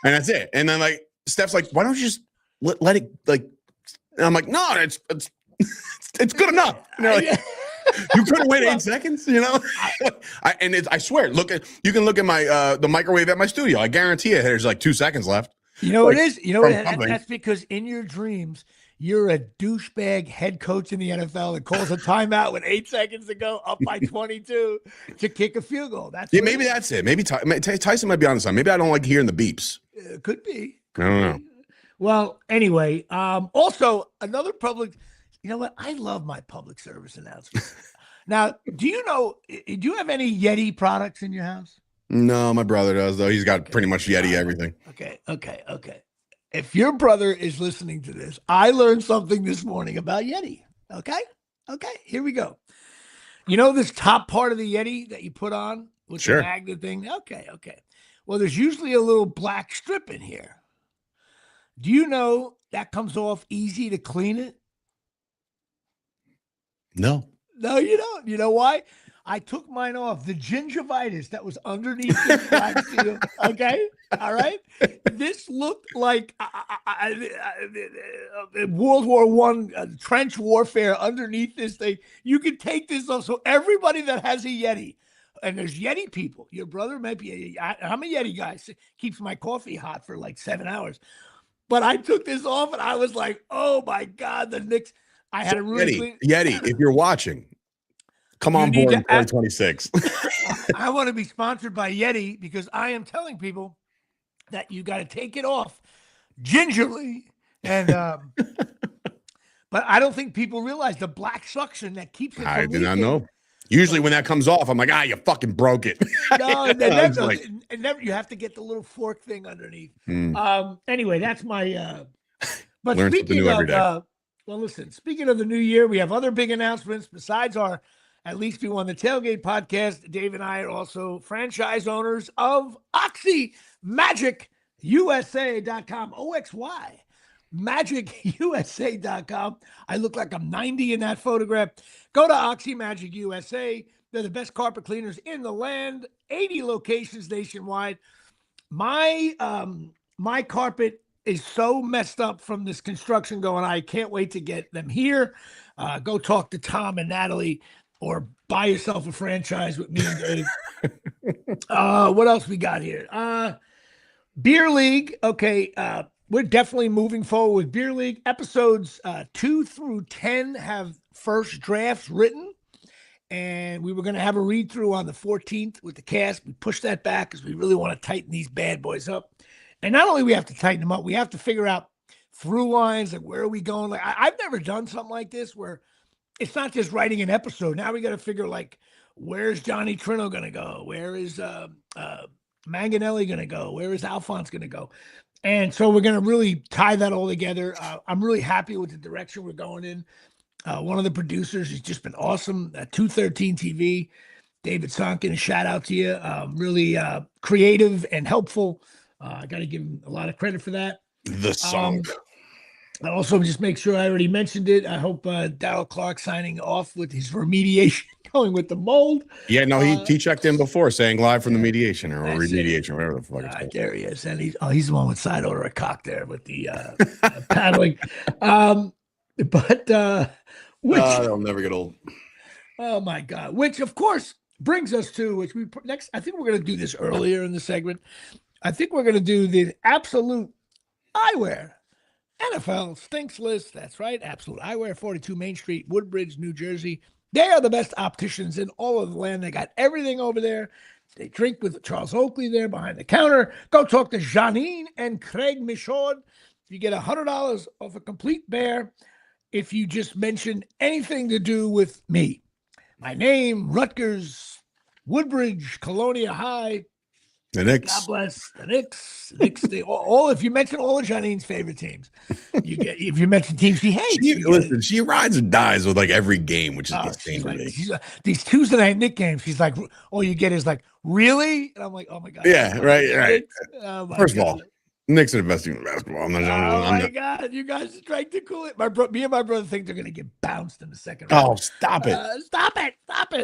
and that's it. And then like Steph's like, "Why don't you just let it like?" And I'm like, "No, it's It's good enough. You couldn't wait 8 seconds, I swear, you can look at my the microwave at my studio. I guarantee you there's like 2 seconds left. You know what it is? You know what? That's because in your dreams, you're a douchebag head coach in the NFL that calls a timeout with 8 seconds to go, up by 22 to kick a field goal. Maybe that's it. Maybe Tyson might be on the side. Maybe I don't like hearing the beeps. Could be. I don't know. Well, anyway, also another public. You know what? I love my public service announcements. Now, do you have any Yeti products in your house? No, my brother does, though. He's got pretty much Yeti everything. Okay. If your brother is listening to this, I learned something this morning about Yeti. Okay, here we go. You know this top part of the Yeti that you put on with the magnet thing? Okay. Well, there's usually a little black strip in here. Do you know that comes off easy to clean it? No, you don't. You know why? I took mine off. The gingivitis that was underneath the black seal. Okay, all right. This looked like World War I trench warfare underneath this thing. You could take this off. So everybody that has a Yeti, and there's Yeti people. Your brother might be. I'm a Yeti guy. Keeps my coffee hot for like 7 hours. But I took this off, and I was like, "Oh my God, the Knicks." I had a really Yeti, if you're watching, come on board in 2026. I want to be sponsored by Yeti because I am telling people that you got to take it off gingerly. And but I don't think people realize the black suction that keeps it. I did not know. Usually when that comes off, I'm like, you fucking broke it. No, never. You have to get the little fork thing underneath. Anyway, that's my. But learn something new every day. Well, listen, speaking of the new year, we have other big announcements besides our At Least We Won the Tailgate podcast. Dave and I are also franchise owners of OxyMagicUSA.com, OXY, MagicUSA.com. I look like I'm 90 in that photograph. Go to Oxy Magic USA. They're the best carpet cleaners in the land, 80 locations nationwide. My carpet is so messed up from this construction going on. I can't wait to get them here. Go talk to Tom and Natalie or buy yourself a franchise with me and Dave. What else we got here? Beer League. Okay. We're definitely moving forward with Beer League. Episodes 2 through 10 have first drafts written. And we were going to have a read through on the 14th with the cast. We pushed that back because we really want to tighten these bad boys up. And not only we have to tighten them up, we have to figure out through lines, like where are we going? Like I've never done something like this where it's not just writing an episode. Now we got to figure like, where's Johnny Trino going to go? Where is Manganelli going to go? Where is Alphonse going to go? And so we're going to really tie that all together. I'm really happy with the direction we're going in. One of the producers has just been awesome. 213 TV, David Sonkin, a shout out to you. Really creative and helpful. I got to give him a lot of credit for that. The song. I also just make sure I already mentioned it. I hope Darryl Clark signing off with his remediation, going with the mold. Yeah, no, he checked in before saying live from the mediation or remediation, whatever the fuck it's called. There he is. And he's the one with side order of cock there with the paddling. They'll never get old. Oh my God. Which of course brings us to which we next. I think we're going to do this earlier in the segment. I think we're going to do the Absolute Eyewear NFL Stinks List. That's right. Absolute Eyewear, 42 Main Street, Woodbridge, New Jersey. They are the best opticians in all of the land. They got everything over there. They drink with Charles Oakley there behind the counter. Go talk to Janine and Craig Michaud. You get $100 off a complete bear if you just mention anything to do with me. My name, Rutgers, Woodbridge, Colonia High. The Knicks. God bless the Knicks. All if you mention all of Janine's favorite teams, you get. If you mention teams she hates, she rides or dies with like every game, which is insane. These Tuesday night Knicks games, she's like, all you get is like, really? And I'm like, oh my God. Yeah, right. Oh First of all, Knicks are the best team in basketball. Oh my God, you guys drank to cool it. Me and my brother think they're going to get bounced in the second round. Oh, stop it! Stop it!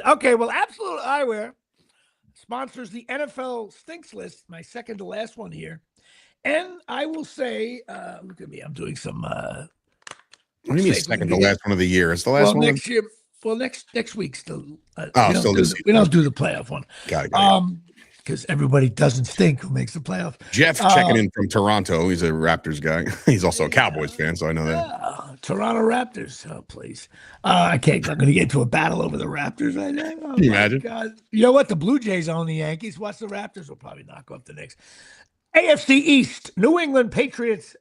Okay, well, Absolute Eyewear sponsors the NFL Stinks List, my second to last one here. And I will say, look at me, I'm doing some What do you mean second to last one of the year? It's the last one. Next year. Well, next week's still. We don't do the playoff one. Got it. Because everybody doesn't stink who makes the playoff. Jeff checking in from Toronto. He's a Raptors guy. He's also a Cowboys fan, so I know that. Toronto Raptors. Oh, please. I'm going to get into a battle over the Raptors right now. Oh, Can you imagine? God. You know what? The Blue Jays own the Yankees. Watch the Raptors. Will probably knock off the Knicks. AFC East. New England Patriots.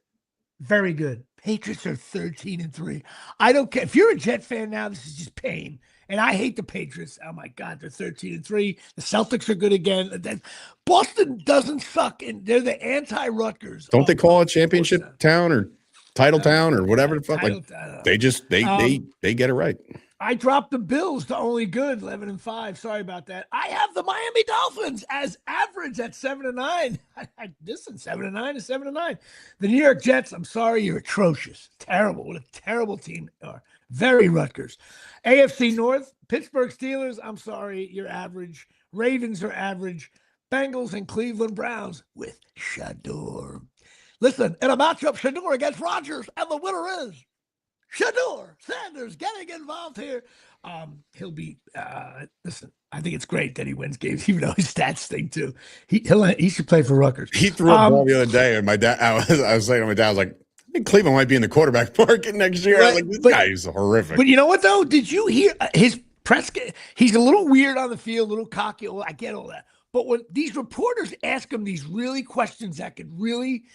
Very good. Patriots are 13-3. I don't care. If you're a Jet fan now, this is just pain. And I hate the Patriots. Oh, my God, they're 13-3. The Celtics are good again. Boston doesn't suck, and they're the anti-Rutgers. Don't they call it championship town or title town or whatever the fuck? They get it right. I dropped the Bills to only good, 11-5. Sorry about that. I have the Miami Dolphins as average at 7-9. Listen, 7-9 is 7-9. The New York Jets, I'm sorry, you're atrocious. Terrible. What a terrible team they are. Very Rutgers. AFC North, Pittsburgh Steelers, I'm sorry, you're average. Ravens are average. Bengals and Cleveland Browns with Shador. Listen, in a matchup, Shador against Rodgers, and the winner is Shador Sanders getting involved here. He'll be, listen, I think it's great that he wins games, even though his stats stink too. He should play for Rutgers. He threw a ball the other day, and my dad, I was saying to my dad, I was like, I think Cleveland might be in the quarterback market next year. Right, this guy is horrific. But you know what, though? Did you hear his press? He's a little weird on the field, a little cocky. I get all that. But when these reporters ask him these really questions that could really,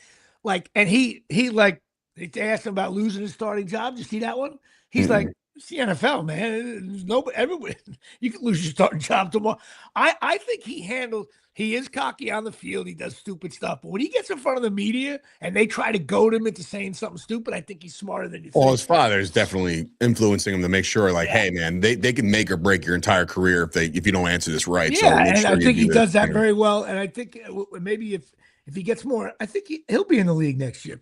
and he they asked him about losing his starting job. Did you see that one? He's like, it's the NFL, man. Everywhere. You can lose your starting job tomorrow. I think he is cocky on the field. He does stupid stuff. But when he gets in front of the media and they try to goad him into saying something stupid, I think he's smarter than you think. Well, his father is definitely influencing him to make sure, hey, man, they can make or break your entire career if you don't answer this right. Yeah, so I think he does that very well. And I think maybe if he gets more, I think he'll be in the league next year.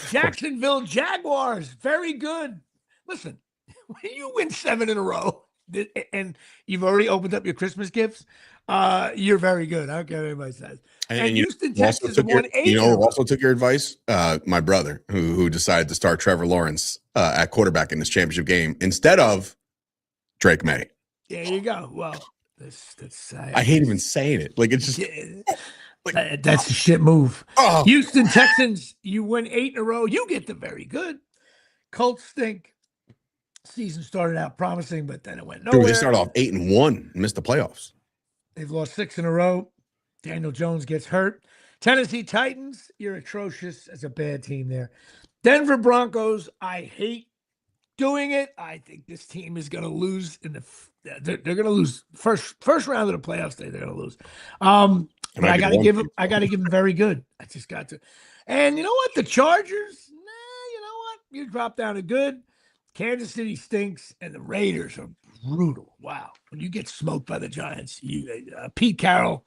Jacksonville Jaguars, very good. Listen, when you win 7 in a row and you've already opened up your Christmas gifts, you're very good. I don't care what anybody says. And Houston, Texas won 8. You know who also took your advice? My brother, who decided to start Trevor Lawrence at quarterback in this championship game instead of Drake May. There you go. Well, I hate even saying it. It's just... that's a shit move. Oh. Houston Texans, you win 8 in a row. You get the very good. Colts stink. Season started out promising, but then it went nowhere. Dude, they started off 8-1 and missed the playoffs. They've lost 6 in a row. Daniel Jones gets hurt. Tennessee Titans, you're atrocious. That's a bad team there. Denver Broncos, I hate doing it. I think this team is going to lose they're going to lose first round of the playoffs. They're going to lose. But I got to give them very good. I just got to. And you know what? The Chargers, you know what? You drop down to good. Kansas City stinks, and the Raiders are brutal. Wow. When you get smoked by the Giants, Pete Carroll,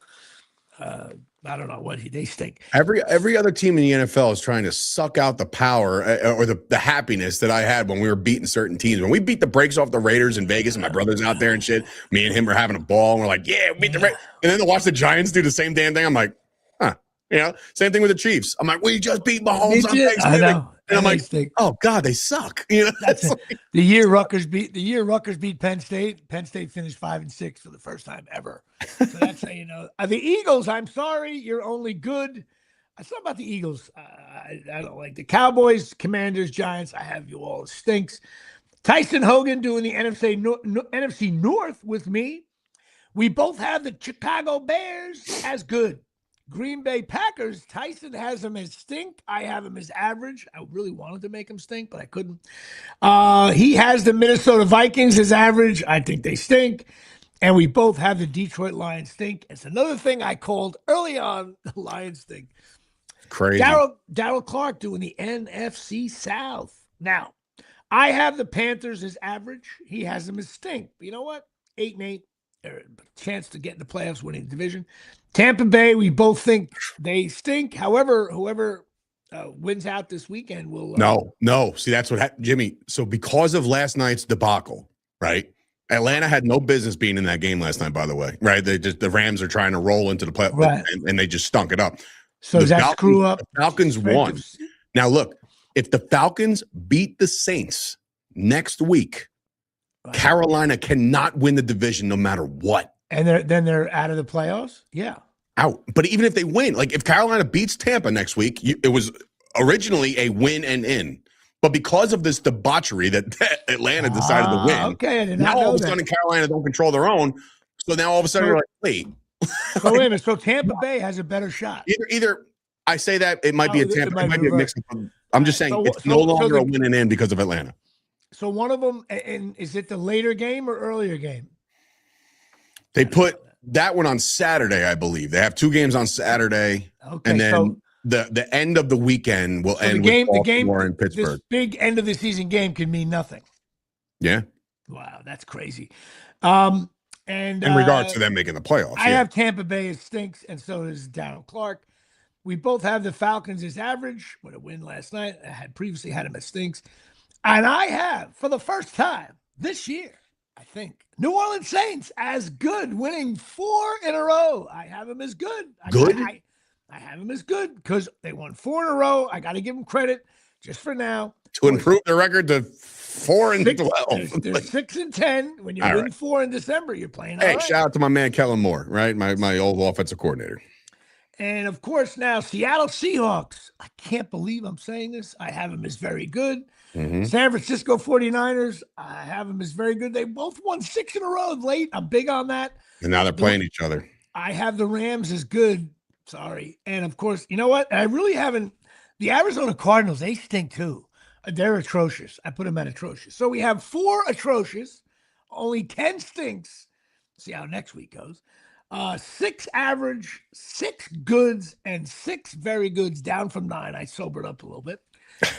I don't know what they stink. Every other team in the NFL is trying to suck out the power or the happiness that I had when we were beating certain teams. When we beat the brakes off the Raiders in Vegas and my brother's out there and shit, me and him were having a ball and we're like, yeah, we beat the Raiders. And then to watch the Giants do the same damn thing, I'm like, huh. Same thing with the Chiefs. I'm like, we just beat Mahomes on Thanksgiving. I know. And I'm like, oh God, they suck. That's the year Rutgers beat Penn State. Penn State finished 5-6 for the first time ever. So that's how you know. The Eagles, I'm sorry, you're only good. It's not about the Eagles. I don't like the Cowboys, Commanders, Giants. I have you all. It stinks. Tyson Hogan doing the NFC North with me. We both have the Chicago Bears as good. Green Bay Packers, Tyson has them as stink. I have him as average. I really wanted to make him stink, but I couldn't. He has the Minnesota Vikings as average. I think they stink. And we both have the Detroit Lions stink. It's another thing I called early on, the Lions stink. Crazy. Darryl Clark doing the NFC South. Now, I have the Panthers as average. He has them as stink. But you know what? 8-8. Chance to get in the playoffs, winning the division. Tampa Bay, we both think they stink. However, whoever wins out this weekend will. No. See, that's what happened, Jimmy. So because of last night's debacle, right? Atlanta had no business being in that game last night, by the way, right? The Rams are trying to roll into the playoffs, right, and they just stunk it up. So does that screw up? The Falcons won. Now, look, if the Falcons beat the Saints next week, Carolina cannot win the division no matter what. And then they're out of the playoffs? Yeah. Out. But even if they win, like if Carolina beats Tampa next week, it was originally a win and in. But because of this debauchery that Atlanta decided to win, okay, I did now not all know of a sudden Carolina don't control their own. So now all of a sudden you're like, wait. So wait a minute. So Tampa Bay has a better shot. Either I say that it might be a Tampa, it might be a mix. I'm just saying it's no longer a win and in because of Atlanta. So one of them, and is it the later game or earlier game? They put that one on Saturday, I believe. They have 2 games on Saturday, and then the end of the weekend will end with Baltimore and Pittsburgh. This big end of the season game can mean nothing. Yeah. Wow, that's crazy. And in regards to them making the playoffs, I have Tampa Bay as stinks, and so does Darryl Clark. We both have the Falcons as average with a win last night. I had previously had them as stinks. And I have, for the first time this year, I think, New Orleans Saints as good, winning 4 in a row. I have them as good. I have them as good because they won 4 in a row. I got to give them credit just for now. To improve their record to 4-12. They're 6-10. When you win 4 in December, you're playing. Hey, shout out to my man Kellen Moore, right? My old offensive coordinator. And of course, now Seattle Seahawks. I can't believe I'm saying this. I have them as very good. Mm-hmm. San Francisco 49ers, I have them as very good. They both won 6 in a row late. I'm big on that. And now they're playing each other. I have the Rams as good. Sorry. And of course, you know what? I really haven't. The Arizona Cardinals, they stink too. They're atrocious. I put them at atrocious. So we have 4 atrocious, only 10 stinks. See how next week goes. 6 average, 6 goods, and 6 very goods, down from 9. I sobered up a little bit.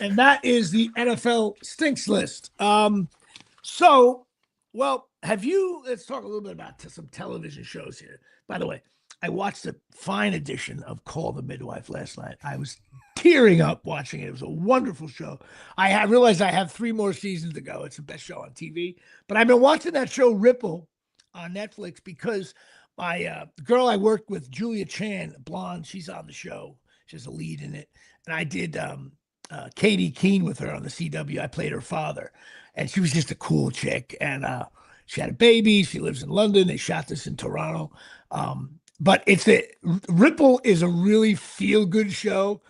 And that is the NFL stinks list. So, well, let's talk a little bit about some television shows here. By the way, I watched a fine edition of Call the Midwife last night. I was tearing up watching it. It was a wonderful show. I realized I have 3 more seasons to go. It's the best show on TV. But I've been watching that show Ripple on Netflix because my girl I worked with, Julia Chan, blonde, she's on the show. She's a lead in it. And I did Katie Keene with her on the CW. I played her father. And she was just a cool chick. And she had a baby. She lives in London. They shot this in Toronto. But Ripple is a really feel-good show.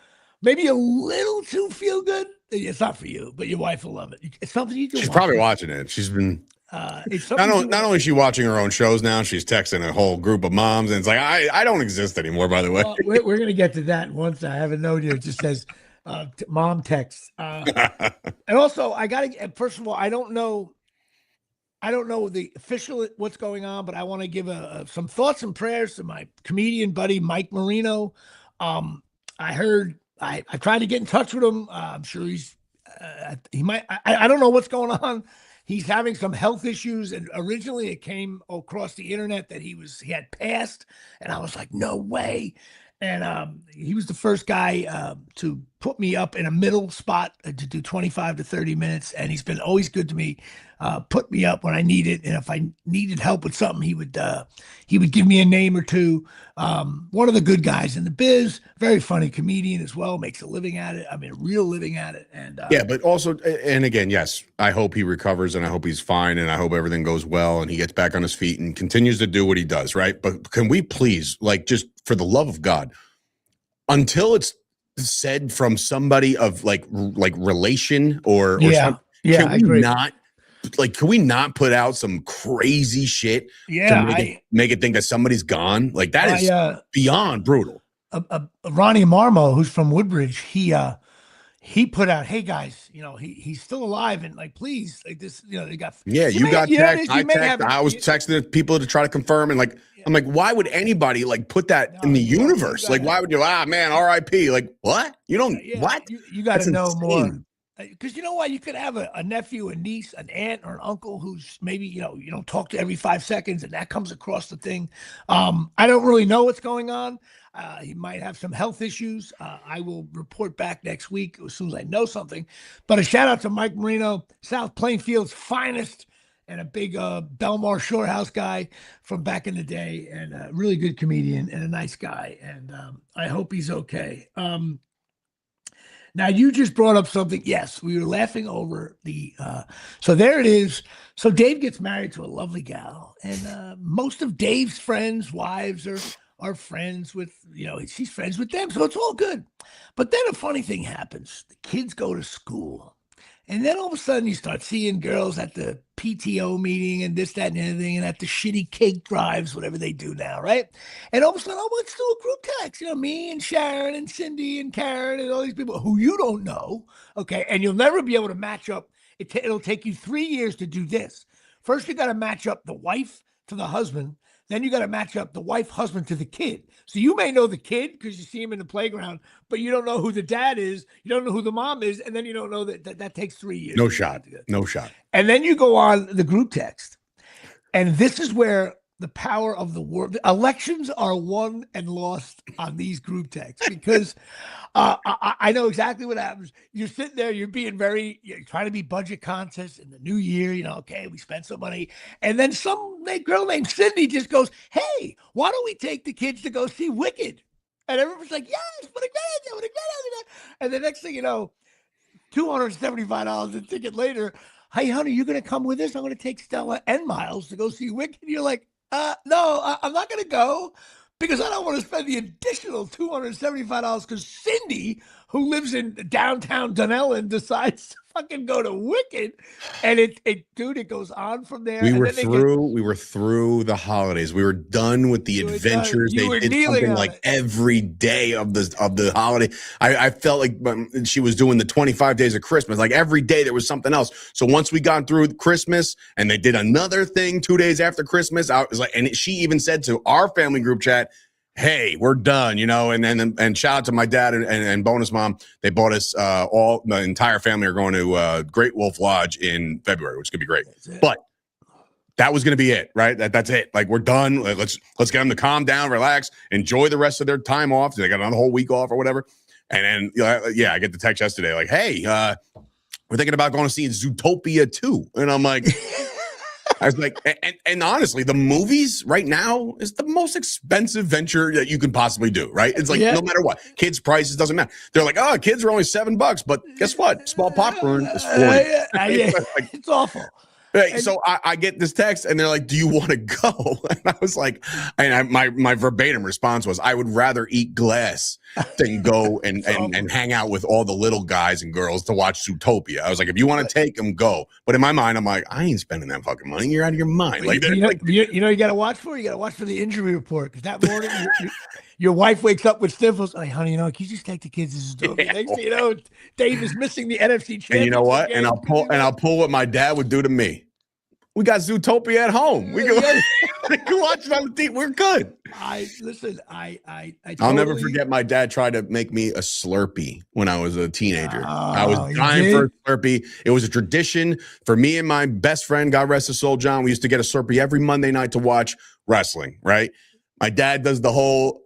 Maybe a little too feel-good. It's not for you, but your wife will love it. It's something you can watch. She's probably watching it. She's been... not only is she watching her own shows now, she's texting a whole group of moms, and it's like I don't exist anymore. By the way, we're gonna get to that once. I have a note here. It just says mom texts, and also I gotta. First of all, I don't know the official what's going on, but I want to give some thoughts and prayers to my comedian buddy Mike Marino. I heard I tried to get in touch with him. I'm sure he might. I don't know what's going on. He's having some health issues, and originally it came across the internet that he had passed, and I was like, no way. And he was the first guy to put me up in a middle spot to do 25 to 30 minutes, and he's been always good to me. Put me up when I need it, and if I needed help with something, he would give me a name or two. One of the good guys in the biz, very funny comedian as well, makes a living at it. I mean, a real living at it. And yeah, but also, and again, yes, I hope he recovers, and I hope he's fine, and I hope everything goes well, and he gets back on his feet and continues to do what he does, right? But can we please, like, just for the love of God, until it's said from somebody of like relation or something, I agree. Can we not put out some crazy shit to make it think that somebody's gone? Like that is beyond brutal. Ronnie Marmo, who's from Woodbridge, he put out, hey guys, he's still alive, and like, please, like this, they got you got text, I was texting people to try to confirm, and like I'm like, why would anybody like put that in the universe? Like, why would you? Man, R.I.P. Like, what? You don't what? You got to know more. Because you know what? You could have a nephew, a niece, an aunt, or an uncle who's maybe, you don't talk to every 5 seconds, and that comes across the thing. I don't really know what's going on. He might have some health issues. I will report back next week as soon as I know something. But a shout out to Mike Marino, South Plainfield's finest, and a big Belmar Shorehouse guy from back in the day, and a really good comedian and a nice guy. And I hope he's okay. Now you just brought up something. Yes, we were laughing over the. So there it is. So Dave gets married to a lovely gal, and most of Dave's friends' wives are friends with. She's friends with them, so it's all good. But then a funny thing happens. The kids go to school. And then all of a sudden you start seeing girls at the PTO meeting and this, that, and anything, and at the shitty cake drives, whatever they do now, right? And all of a sudden, let's do a group text. Me and Sharon and Cindy and Karen and all these people who you don't know, okay? And you'll never be able to match up. It'll take you 3 years to do this. First, you got to match up the wife to the husband. Then you got to match up the wife, husband to the kid. So you may know the kid because you see him in the playground, but you don't know who the dad is. You don't know who the mom is. And then you don't know that takes 3 years. No shot. No shot. And then you go on the group text. And this is where the power of the word. Elections are won and lost on these group texts because I know exactly what happens. You're sitting there, you're trying to be budget conscious in the new year. Okay, we spent some money. And then some girl named Cindy just goes, hey, why don't we take the kids to go see Wicked? And everyone's like, yes, what a great idea. And the next thing you know, $275 a ticket later, hey, honey, you're going to come with us? I'm going to take Stella and Miles to go see Wicked. You're like, no, I'm not going to go because I don't want to spend the additional $275 because Cindy, who lives in downtown Dunellen, decides to fucking go to Wicked. And it goes on from there. We were through the holidays. We were done with the adventures. They did something like every day of the holiday. I felt like she was doing the 25 days of Christmas. Like every day there was something else. So once we got through Christmas and they did another thing 2 days after Christmas, I was like, and she even said to our family group chat, hey, we're done, and shout out to my dad and bonus mom. They bought us the entire family are going to Great Wolf Lodge in February, which could be great. But that was going to be it, right? That's it. Like we're done. Let's get them to calm down, relax, enjoy the rest of their time off. They got another whole week off or whatever. And then, I get the text yesterday like, hey, we're thinking about going to see Zootopia 2. And I'm like, I was like, and honestly, the movies right now is the most expensive venture that you can possibly do, right? It's like, no matter what, kids' prices doesn't matter. They're like, oh, kids are only $7, but guess what? Small popcorn is $40. It's awful. Right, so I get this text and they're like, do you want to go? And I was like, my verbatim response was, I would rather eat glass than go and hang out with all the little guys and girls to watch Zootopia. I was like, if you want to take them, go. But in my mind, I'm like, I ain't spending that fucking money. You're out of your mind. Like, you got to watch for? You got to watch for the injury report. Because that morning, your wife wakes up with sniffles. Hey, honey, can you just take the kids to Zootopia? Next thing you know, Dave is missing the NFC championship. And you know what? And I'll pull what my dad would do to me. We got Zootopia at home. We can watch it on the TV. We're good. I'll never forget my dad tried to make me a Slurpee when I was a teenager. I was dying for a Slurpee. It was a tradition for me and my best friend, God rest his soul, John. We used to get a Slurpee every Monday night to watch wrestling, right? My dad does the whole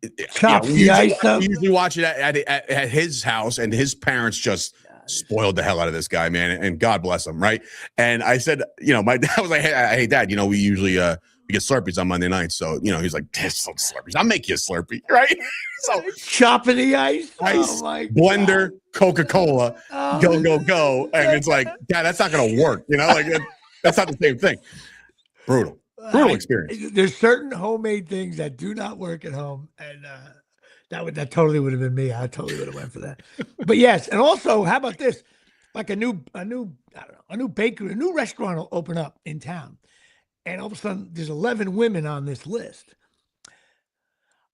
the ice up. We usually watch it at his house, and his parents just spoiled the hell out of this guy, man, and God bless him, right? And I said, my dad was like, hey Dad, we usually we get Slurpees on Monday nights, so he's like, there's some Slurpees, I'll make you a Slurpee, right? So chopping the ice, oh my blender, God. Coca-Cola, go, and it's like, Dad, that's not gonna work, that's not the same thing. Brutal experience. There's certain homemade things that do not work at home, and that totally would have been me. I totally would have went for that. But yes, and also, how about this? Like a new bakery, a new restaurant will open up in town, and all of a sudden, there's 11 women on this list.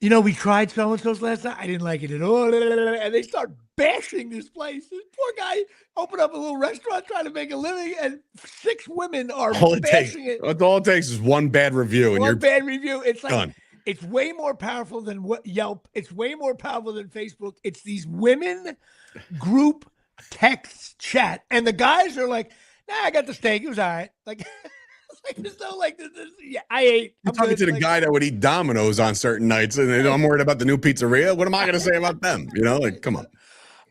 We tried so and so's last night. I didn't like it at all, and they start bashing this place. This poor guy opened up a little restaurant trying to make a living, and 6 women are bashing it. All it takes is one bad review, and you're bad review. It's like done. It's way more powerful than Yelp. It's way more powerful than Facebook. It's these women group text chat. And the guys are like, I got the steak. It was all right. Like, there's no I ate. You're talking to the guy that would eat Domino's on certain nights. And I'm worried about the new pizzeria. What am I going to say about them? Come on.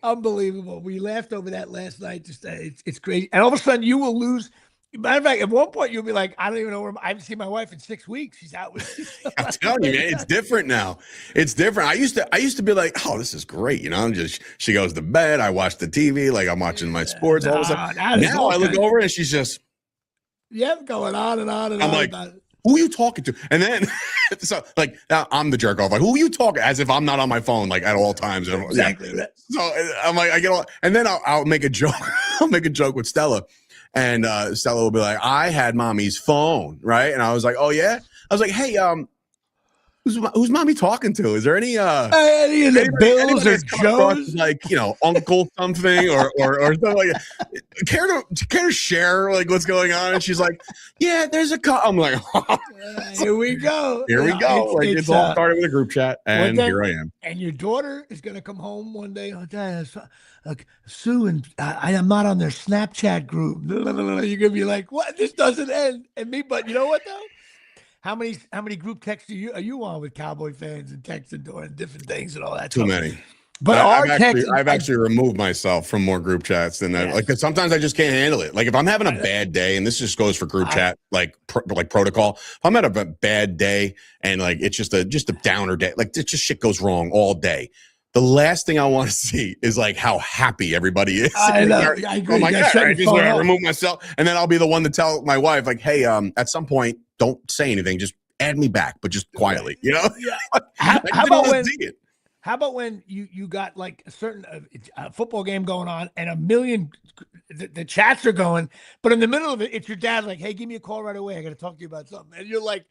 Unbelievable. We laughed over that last night. Just it's crazy. And all of a sudden you will lose Matter of fact, at one point you'll be like, I don't even know where I haven't seen my wife in 6 weeks. She's out with me. I'm telling you, man, it's different now. It's different. I used to be like, oh, this is great. She goes to bed. I watch the TV, like I'm watching my sports. All of a sudden. Now I look over and she's just going on and on and I'm on like, about it. Who are you talking to? And then, so like, I'm the jerk off. Like, who are you talking? As if I'm not on my phone, like at all times. Exactly. Yeah. So I'm like, I get all, and then I'll make a joke. I'll make a joke with Stella, and Stella will be like, I had mommy's phone, right? And I was like, oh yeah. I was like, hey, who's mommy talking to? Is there any any of the Bills or Joes? Like, uncle something or something like that. Care to share like what's going on? And she's like, yeah, there's a call. I'm like, here we go. Here we go. It's all started with a group chat, and here I am. And your daughter is gonna come home one day. Oh, Dad, Sue and I'm not on their Snapchat group. You're gonna be like, what? This doesn't end. And me, but you know what though? How many group texts are you on with Cowboy fans and texting doing different things and all that? Too many. But I've actually removed myself from more group chats than that. Like, 'cause sometimes I just can't handle it. Like if I'm having a bad day, and this just goes for group chat, like protocol. If I'm at a bad day and like it's just a downer day, like it just shit goes wrong all day. The last thing I want to see is like how happy everybody is. I know. I agree. Oh my God, I just remove myself, and then I'll be the one to tell my wife, like, "Hey, at some point, don't say anything. Just add me back, but just quietly." Yeah. How about when you got like a certain football game going on and a million the chats are going, but in the middle of it, it's your dad like, "Hey, give me a call right away. I got to talk to you about something," and you're like.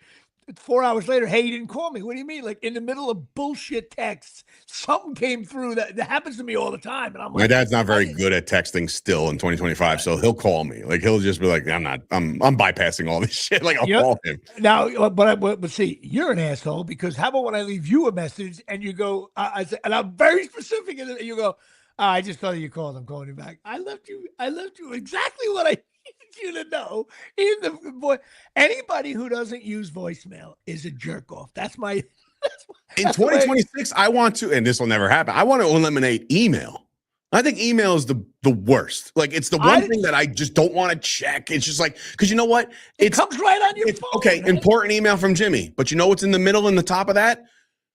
4 hours later, hey, you didn't call me. What do you mean? Like in the middle of bullshit texts, something came through that happens to me all the time. And I'm like, my dad's not very good at texting still in 2025, so he'll call me. Like he'll just be like, I'm bypassing all this shit. Like I'll call him. Now, but see, you're an asshole because how about when I leave you a message and you go, I say, and I'm very specific, and you go, I just thought you called. I'm calling you back. I left you exactly what I you to know. Anybody who doesn't use voicemail is a jerk off. That's my in 2026. I want to, and this will never happen. I want to eliminate email. I think email is the worst. Like it's the one thing that I just don't want to check. It's just like, because you know what? It comes right on your phone. Okay, man. Important email from Jimmy, but you know what's in the middle and the top of that?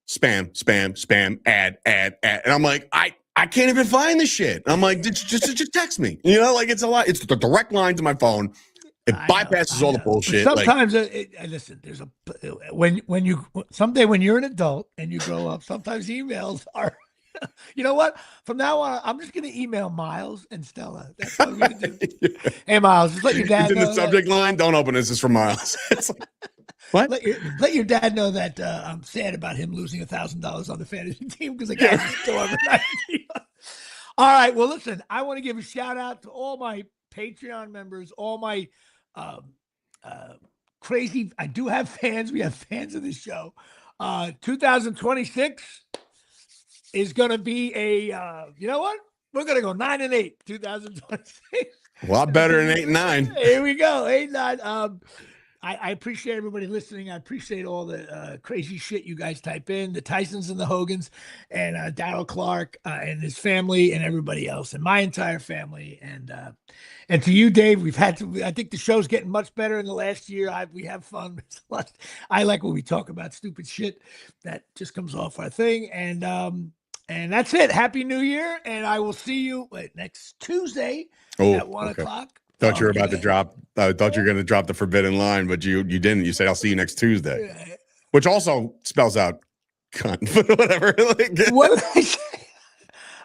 Spam, add. And I'm like, I can't even find the shit. I'm like, just text me. Like it's a lot. It's the direct line to my phone. It bypasses all the bullshit. But sometimes, listen. There's when you're an adult and you grow up. Sometimes emails are. You know what? From now on, I'm just going to email Miles and Stella. That's what I'm going to do. Hey, Miles, just let your dad know. In the subject line, don't open this. Is for Miles. It's like, what? Let your dad know that I'm sad about him losing $1,000 on the fantasy team because I got him. All right. Well, listen, I want to give a shout out to all my Patreon members, all my crazy. I do have fans. We have fans of this show. 2026 is going to be a. You know what? We're going to go 9-8. 2026. A lot better than 8-9. Here we go. 8-9. I appreciate everybody listening. I appreciate all the crazy shit you guys type in, the Tysons and the Hogans and Darryl Clark and his family and everybody else and my entire family. And to you, Dave, I think the show's getting much better in the last year. We have fun. I like when we talk about stupid shit that just comes off our thing. And that's it. Happy New Year. And I will see you next Tuesday at 1 o'clock. Thought you were about to drop. I thought you were going to drop the forbidden line, but you didn't. You said, "I'll see you next Tuesday," which also spells out cunt, but whatever. What did I say?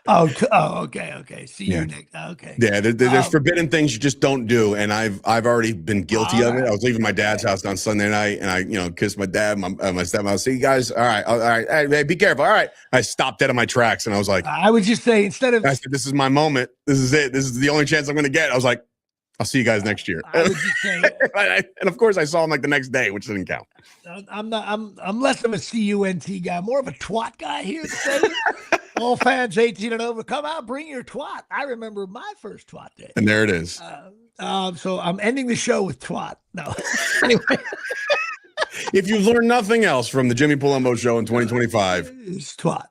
Okay. See you next. Okay. Yeah, there's forbidden things you just don't do, and I've already been guilty of it. I was leaving my dad's house on Sunday night, and I kissed my dad, my stepmom. See you guys. All right. Hey, be careful. All right. I stopped dead in my tracks, and I was like, I would just say instead of I said, "This is my moment. This is it. This is the only chance I'm going to get." I was like, I'll see you guys next year. I would just say, and of course I saw him like the next day, which didn't count. I'm less of a CUNT guy, more of a twat guy here today. All fans 18 and over, come out, bring your twat. I remember my first twat day. And there it is. So I'm ending the show with twat. No. Anyway. If you've learned nothing else from the Jimmy Palumbo Show in 2025, it's twat.